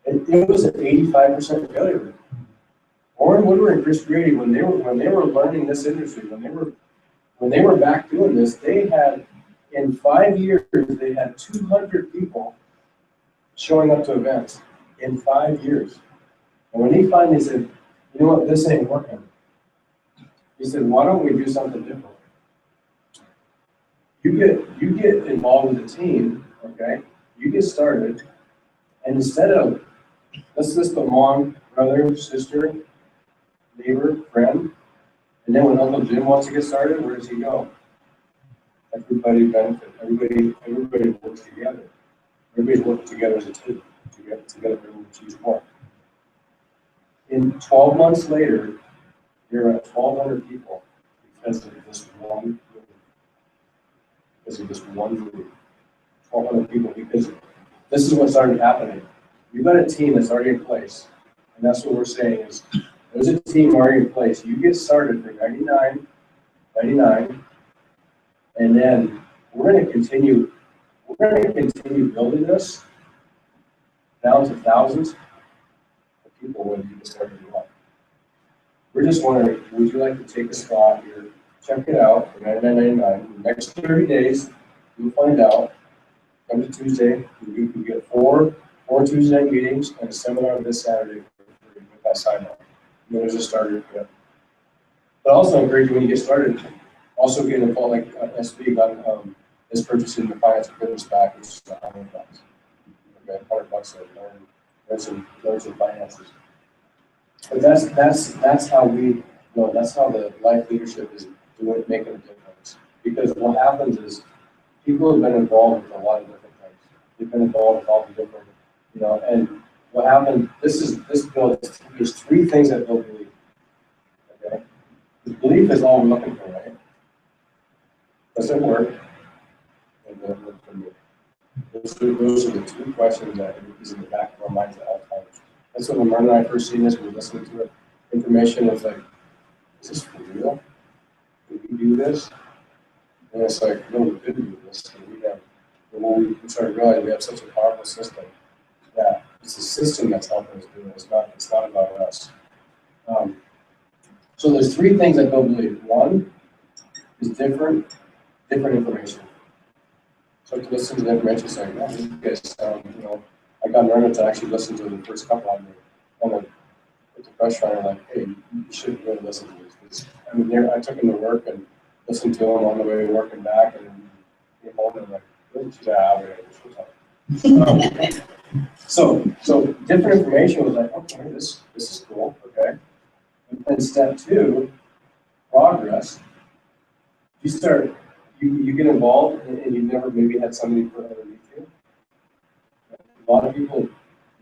It was an 85% failure rate. Warren Woodward and Chris Grady, when they were learning this industry, when they were back doing this, they had, in 5 years, they had 200 people showing up to events in 5 years. And when he finally said, you know what, this ain't working, he said, why don't we do something different? You get involved with the team, okay? You get started, and instead of, let's list the mom, brother, sister, neighbor, friend, and then when Uncle Jim wants to get started, where does he go? Everybody benefits. Everybody works together. Everybody's working together as a team. Together we achieve more. In 12 months later, you're at 1,200 people because of this one group. Because of this one group. 1,200 people, because this is what's already happening. You've got a team that's already in place. And that's what we're saying is, there's a team already in place. You get started for $99, and then we're going to continue building this down to thousands of people when you get started. We're just wondering, would you like to take a spot here, check it out for $99.99? The next 30 days, you'll find out. Come to Tuesday, you can get four Tuesday night meetings and a seminar this Saturday with that sign up. And there's a starter kit. But also encourage you when you get started, also get involved, like SB got is purchasing the finance and business package, which is $100. Okay, $100 to learn some finances. But that's how we know. That's how the life leadership is doing, making a difference. Because what happens is people have been involved with a lot of different things. They've been involved with all the different, and what happened, this bill, there's 3 things that Bill believe. Okay? The belief is all we're looking for, right? Does it work? And then what can we do? Those are the 2 questions that is in the back of our minds at all times. That's when Martin and I first seen this, we were listening to it. Information was like, is this for real? Did we do this? And it's like, no, we didn't do this. And when we started realizing we have such a powerful system, that it's the system that's helping us do it. It's not about us. So there's 3 things I don't believe. 1 is different information. So to listen to the information, saying, "Man, you guys, I got nervous to actually listen to the first couple on the put the pressure on her, like, hey, you should really listen to this. I mean, I took them to work and listened to them on the way to work and back, and then came home and like, so different information was like, okay, this is cool, okay. And then step 2, progress. You get involved and you never maybe had somebody put underneath you. A lot of people,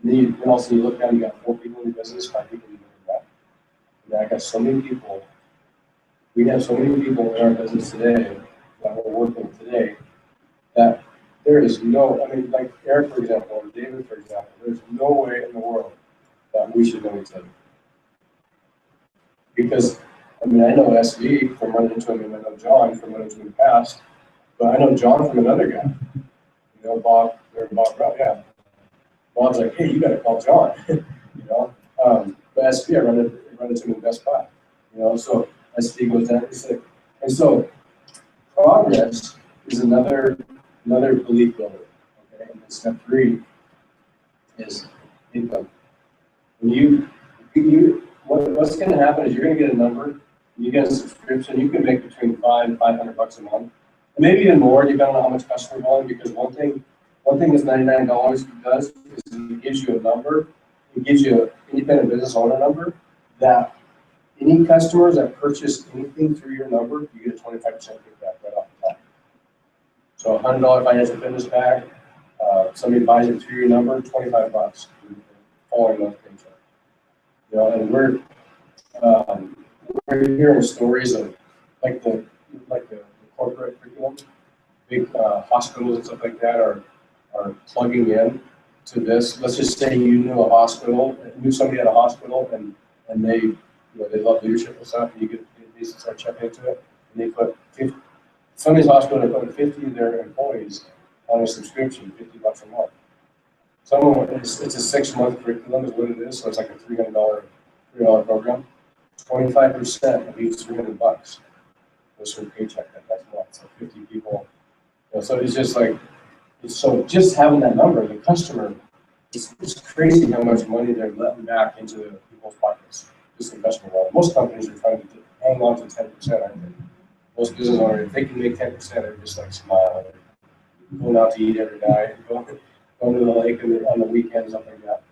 and also you look down, you got 4 people in your business, 5 people in your business. And I got so many people, we have so many people in our business today that we're working with today that there is no, I mean, like Eric, for example, or David, for example, there's no way in the world that we should know each other. Because, I mean, I know SV from running into him, and I know John from running into him in the past, but I know John from another guy. Bob, yeah. Bob's like, hey, you gotta call John, But SV, I run into him in Best Buy, so SV goes down, and so progress is another belief builder, okay? And then step 3 is income. When what's going to happen is you're going to get a number, you get a subscription, you can make between $500 and $500 a month, and maybe even more depending on how much customer volume. Because one thing this $99 does is it gives you a number, it gives you an independent business owner number that any customers that purchase anything through your number, you get a 25% kickback right off the top. So a $100 financial fitness pack, somebody buys it through your number, $25 following month paycheck. You know, and we're hearing stories of like the corporate curriculum, big hospitals and stuff like that are plugging in to this. Let's just say you knew somebody at a hospital and they, you know, they love leadership and stuff, and you get these to start checking into it, and they put 50, some of these hospitals are putting 50 of their employees on a subscription, $50 a month. Some of them, it's a 6-month curriculum is what it is, so it's like a $300 program. 25% of each $300 goes to a paycheck that month, so 50 people. You know, so it's just like, so just having that number, the customer, it's crazy how much money they're letting back into people's pockets, just investment level. Most companies are trying to hang on to 10%, aren't they? Most business owners, if they can make 10%, they're just like smiling, going out to eat every night, going to the lake on the weekends, something like that.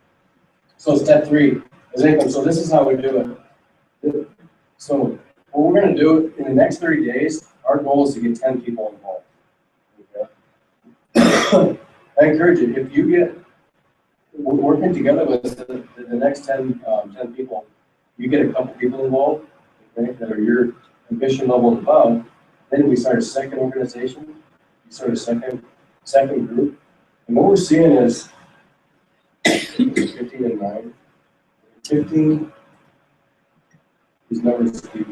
So step 3 is income. So this is how we do it. So what we're going to do in the next 30 days, our goal is to get 10 people involved. Okay? I encourage you, if you get, we're working together with the next 10 people, you get a couple people involved, okay, that are your ambition level and above, then we start a second organization, we start a second group, and what we're seeing is 15 and 9, 15, these numbers keep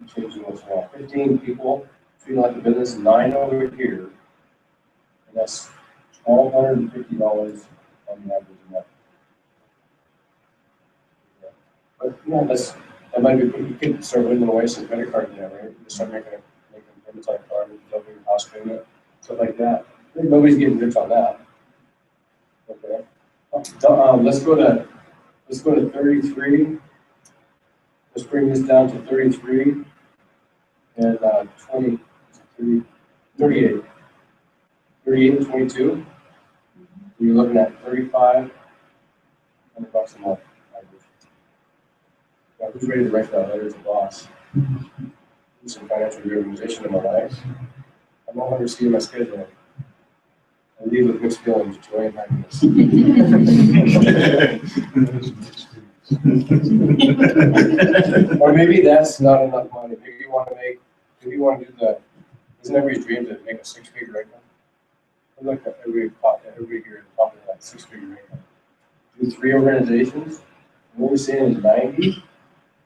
changing what's wrong. 15 people treating like a business, 9 over here, and that's $1,250 on the average a month. But yeah, that might be, you could start winning away some credit card debt, right? You start making payments like card, double your house payment, stuff like that. Nobody's getting rich on that. Okay. Let's go to 33. Let's bring this down to 33 and 38. 38 and 22. You're looking at $3,500 a month. Now, who's ready to write that letter to boss? Do some financial reorganization in my life. I'm no longer seeing my schedule. I leave with mixed feelings, joy and happiness. Or maybe that's not enough money. Maybe you want to do isn't everybody's dream to make a 6-figure income? Look at every here at the top of that 6-figure income. Do 3 organizations. And what we're seeing is 90,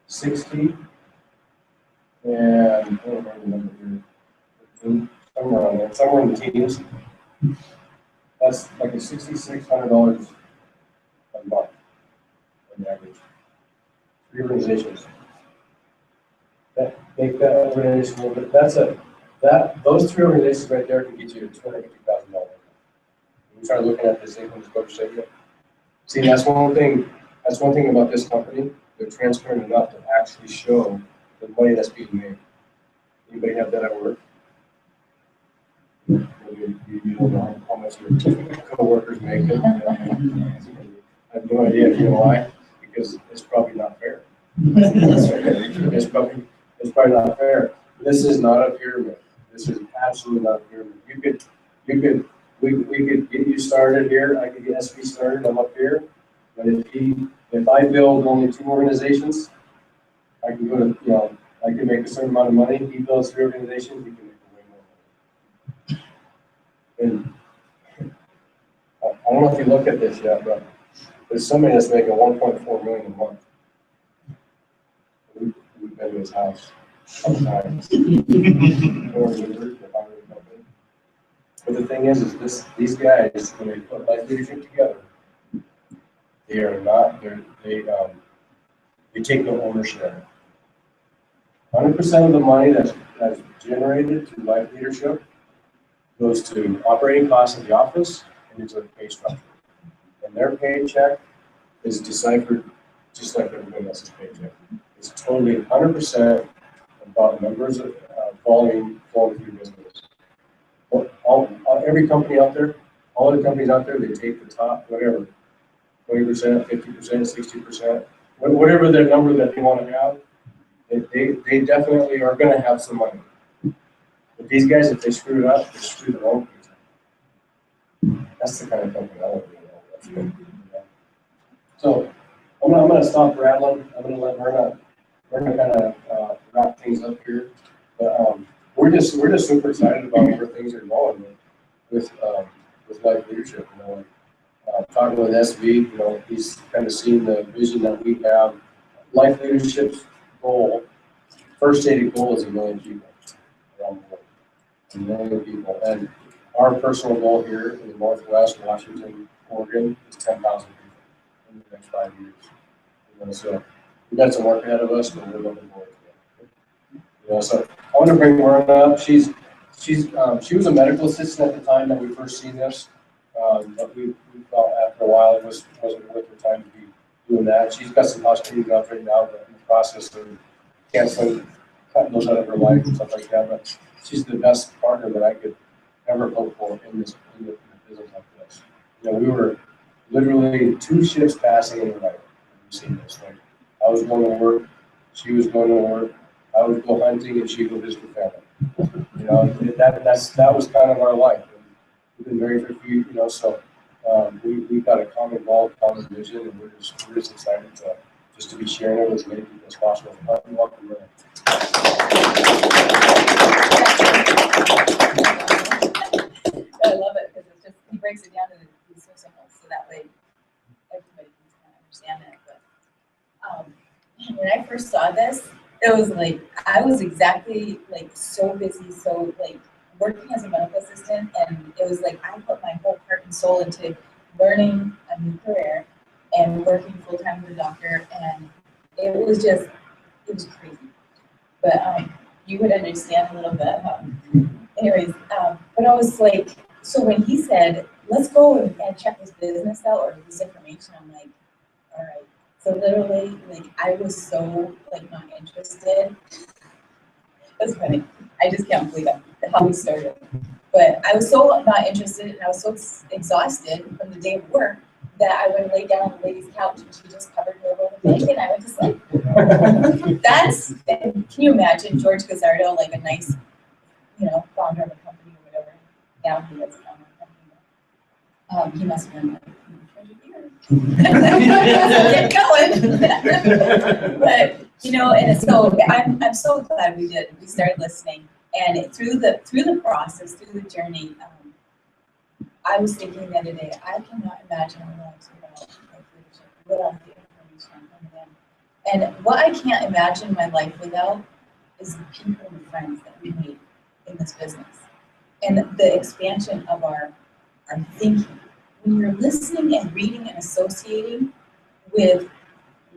60, and I don't remember the number here. Somewhere on there, somewhere in the teens. That's like a $6,600 a month on average. 3 organizations. That make that organization a little bit. Those 3 organizations right there can get you $250,000. We start looking at this income disclosure statement. See, that's one thing about this company. They're transparent enough to actually show the money that's being made. Anybody have that at work? You don't know how much your co-workers make it. I have no idea. You know why? Because it's probably not fair. It's probably not fair. This is not a pyramid. This is absolutely not a pyramid. We could get you started here. I could get SV started. I'm up here. But if I build only 2 organizations, I can go to, I can make a certain amount of money. He builds 3 organizations, he can make way more money. And I don't know if you look at this yet, but there's somebody that's making $1.4 million a month. We've been to his house sometimes. But the thing is these guys, when they put life leadership together, they are not, they take no ownership. 100% of the money that's generated through life leadership goes to operating costs in the office and into the pay structure. And their paycheck is deciphered just like everybody else's paycheck. It's totally 100% about numbers of volume flowing through business. Every company out there, all the companies out there, they take the top, whatever, 20%, 50%, 60%, whatever their number that they want to have, They definitely are gonna have some money. But these guys, if they screw it up, they screw their own things up. That's the kind of company I want to be in. That's good. So I'm gonna stop rattling. I'm gonna let Verna kind of wrap things up here. But we're just super excited about where things are going with life leadership. You know, talking with SV, you know, he's kind of seen the vision that we have. Life leadership's goal, first stated goal is 1 million people around the world. 1 million people. And our personal goal here in the Northwest, Washington, Oregon, is 10,000 people in the next 5 years. You know, so we've got some work ahead of us, but we're looking forward to it. You know, so I want to bring Lauren up. She was a medical assistant at the time that we first seen this, but we felt after a while it wasn't worth her time to be doing that. She's got some hospital jobs right now, but in the process of canceling, cutting those out of her life and stuff like that. But she's the best partner that I could ever hope for in the business like this. You know, we were literally 2 shifts passing in the night. We've seen this. Like, I was going to work, she was going to work, I would go hunting, and she'd go visit her family. You know, that was kind of our life. And we've been married for a few, you know, so we've got a common goal, common vision, and we're just excited to be sharing it with as many people as possible. Welcome, Ray. I love it because it's just, he breaks it down into these so simple, so that way everybody can kind of understand it. But when I first saw this, it was like, I was exactly like so busy, so like working as a medical assistant, and it was like I put my whole heart and soul into learning a new career and working full time with a doctor, and it was crazy. But you would understand a little bit. Anyways, but I was like, so when he said, let's go and check this business out or this information, I'm like, all right. So literally, like, I was so like not interested. That's funny. I just can't believe it, how we started. But I was so not interested, and I was so exhausted from the day of work that I went and laid down on the lady's couch, and she just covered me over with a blanket, and I went to sleep. Can you imagine George Gazzardo, like a nice, you know, founder of a company or whatever? Now he is founder of a company. He must have been like, get going. But you know, and so I'm so glad we started listening, and through the process, through the journey, I was thinking the other day, I cannot imagine our lives without the information coming in. And what I can't imagine my life without is the people and friends that we made in this business, and the expansion of our thinking. When you're listening and reading and associating with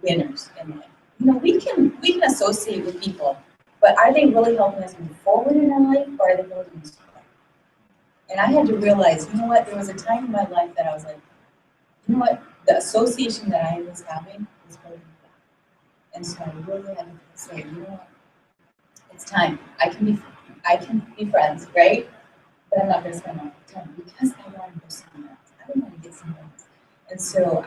winners in life, you know, we can associate with people, but are they really helping us move forward in our life, or are they holding us back? And I had to realize, you know what, there was a time in my life that I was like, you know what, the association that I was having was holding me back. And so I really had to say, you know what, it's time. I can be friends, right? But I'm not going to spend my time because I want to go somewhere else. I want to get somewhere else. And so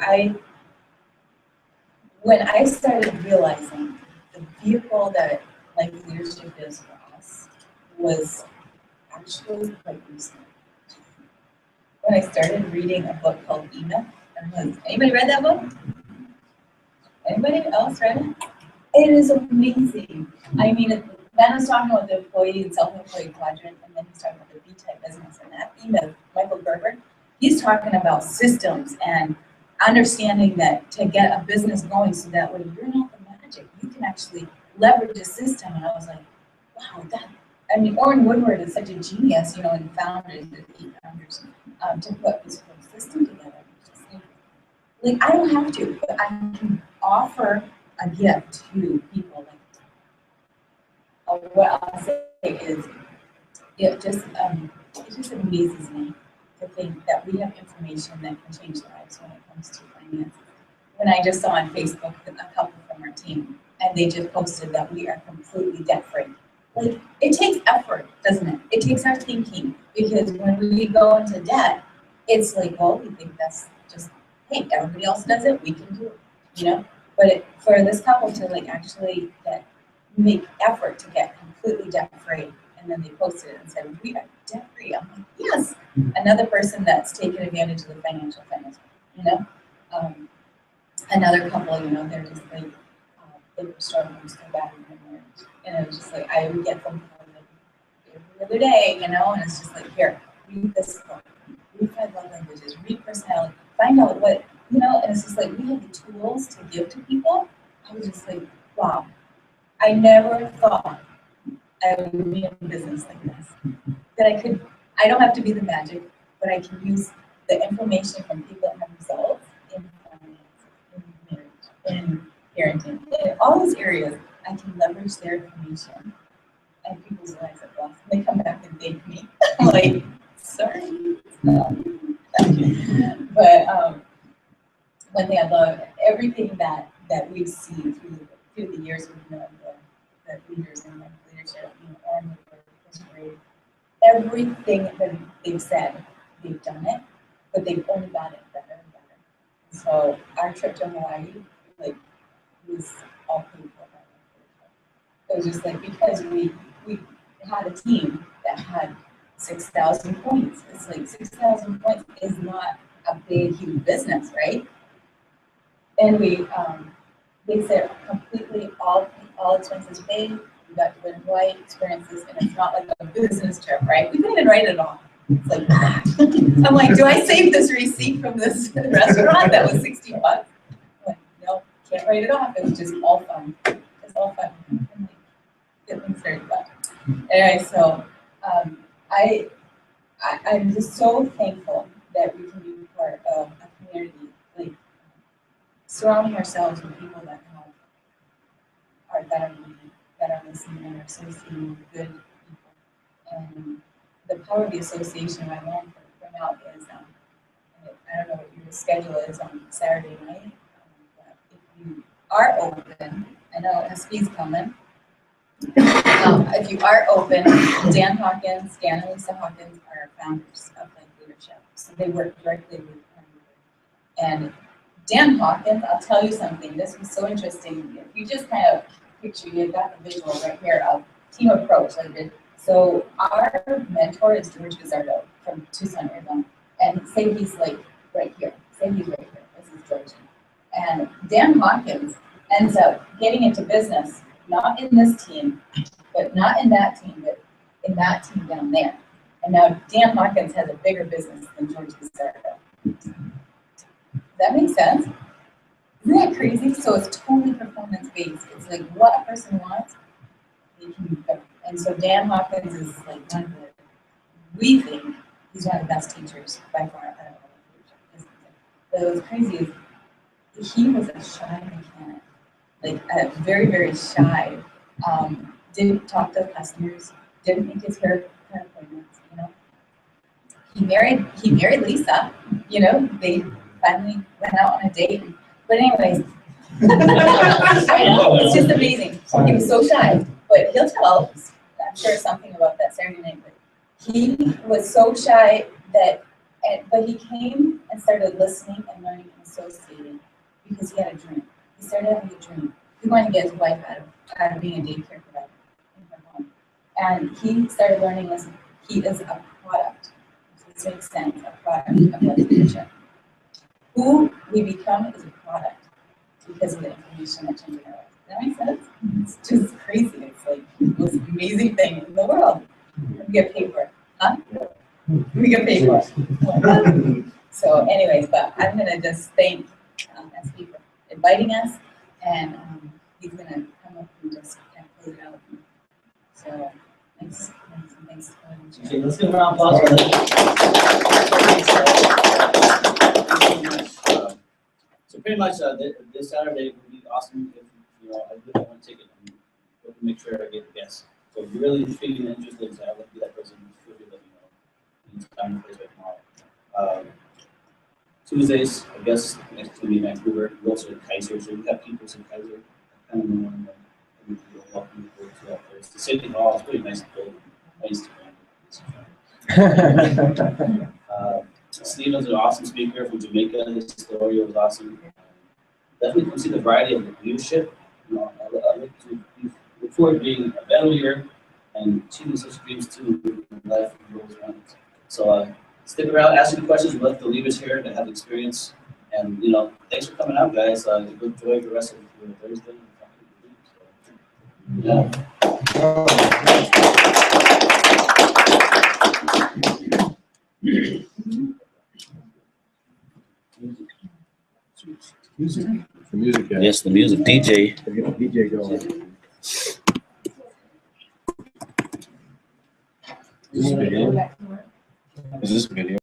when I started realizing the vehicle that life leadership is for us was actually quite recent. When I started reading a book called E-Myth. Anybody read that book? Anybody else read it? It is amazing. I mean, Ben was talking about the employee and self-employed quadrant, and then he's talking about the B-type business, and that E-Myth, Michael Gerber, he's talking about systems and understanding that to get a business going so that way you're not the magic. You can actually leverage a system. And I was like, wow, Orrin Woodward is such a genius, you know, and founders to put this whole system together. Like, I don't have to, but I can offer a gift to people. Like, what I'll say is, it just amazes me to think that we have information that can change lives when it comes to finance. When I just saw on Facebook a couple from our team, and they just posted that we are completely debt-free. Like, it takes effort, doesn't it? It takes our thinking, because when we go into debt, it's like, well, we think that's just, hey, everybody else does it, we can do it, you know? But for this couple to like actually that make effort to get completely debt-free. And then they posted it and said, we are debt-free. I'm like, yes. Another person that's taken advantage of the financial fitness, you know? Another couple, you know, they're just like, they were struggling so bad in their marriage. And it was just like, I would get phone calls like every other day, you know, and it's just like, here, read this book, read 5 love languages, read personality, find out what, you know, and it's just like, we have the tools to give to people. I was just like, wow, I never thought I would be in business like this. That I don't have to be the magic, but I can use the information from people that have results in finance, in marriage, in parenting, in all those areas. I can leverage their information and people's lives are blessed. They come back and thank me. I'm like, sorry. But one thing I love, everything that we've seen through the years we've known the leaders in leadership, you know, Aaron, history, everything that they've said, they've done it, but they've only got it better and better. So our trip to Hawaii, like, was all paid for by leadership. It was just like, because we had a team that had 6,000 points. It's like 6,000 points is not a big, huge business, right? And they said completely all expenses paid. We got to go to Hawaii, experiences, and it's not like a business trip, right? We couldn't even write it off. It's like, I'm like, do I save this receipt from this restaurant that was $60? I'm like, no, can't write it off. It was just all fun. It's all fun. I'm like, get things very fun. Anyway, so I'm just so thankful that we can be part of a community, like surrounding ourselves with people that are listening and are associating with good people. And the power of the association I learned from out is, I don't know what your schedule is on Saturday night, but if you are open, I know SP's coming. If you are open, Dan Hawkins, Dan and Lisa Hawkins are founders of Life Leadership. So they work directly with and Dan Hawkins, I'll tell you something, this was so interesting. If you just kind of picture, you got the visual right here of team approach. So our mentor is George Gazzardo from Tucson, Arizona. And say he's like right here. Say he's right here. This is George. And Dan Hawkins ends up getting into business, not in this team, but not in that team, but in that team down there. And now Dan Hawkins has a bigger business than George Gazzardo. That makes sense? Isn't that crazy? So it's totally performance-based. It's like what a person wants, they can go. And so Dan Hawkins is like one of the, we think, he's one of the best teachers by far. I don't know. But what was crazy is he was a shy mechanic, like very, very shy. Didn't talk to customers, didn't make his haircut appointments, you know. He married Lisa, you know, they finally went out on a date. But anyways, I know, it's just amazing. He was so shy, but he'll tell, I'm sure, something about that Saturday night. But he was so shy that, but he came and started listening and learning and associating because he had a dream. He started having a dream. He wanted to get his wife out of being a daycare provider in her home. And he started learning this. He is a product. This makes sense, a product of leadership. Who we become is a product because of the information that changes our life. That makes sense? It's just crazy. It's like the most amazing thing in the world. We get paid for it. Huh? We get paid for it. So anyways, but I'm going to just thank SP for inviting us, and he's going to come up and just kind of close it out. So thanks. Okay, let's give a round of applause for that. So pretty much this Saturday would be awesome if, you know, I really want to take it and make sure I get the guests. So if you're really feeling interested, so I would be that person who's really let me know. Need time and place by tomorrow. Tuesdays, I guess, next to me in Vancouver, we also in Kaiser, so we got people in Kaiser. I kind of want to welcome people to that place. The City Hall is pretty nice to build. Nice to Stephen's an awesome speaker from Jamaica. His story was awesome. Definitely come see the variety of leadership. You know, I like to look forward to being a better leader and achieving such dreams too in life and goals around it. So stick around, ask any questions. We'd love the leaders here that have experience. And thanks for coming out, guys. Enjoy the rest of your Thursday. Yeah. Music. The music guy. Yes, the music DJ. DJ going. Is this video? Is this video?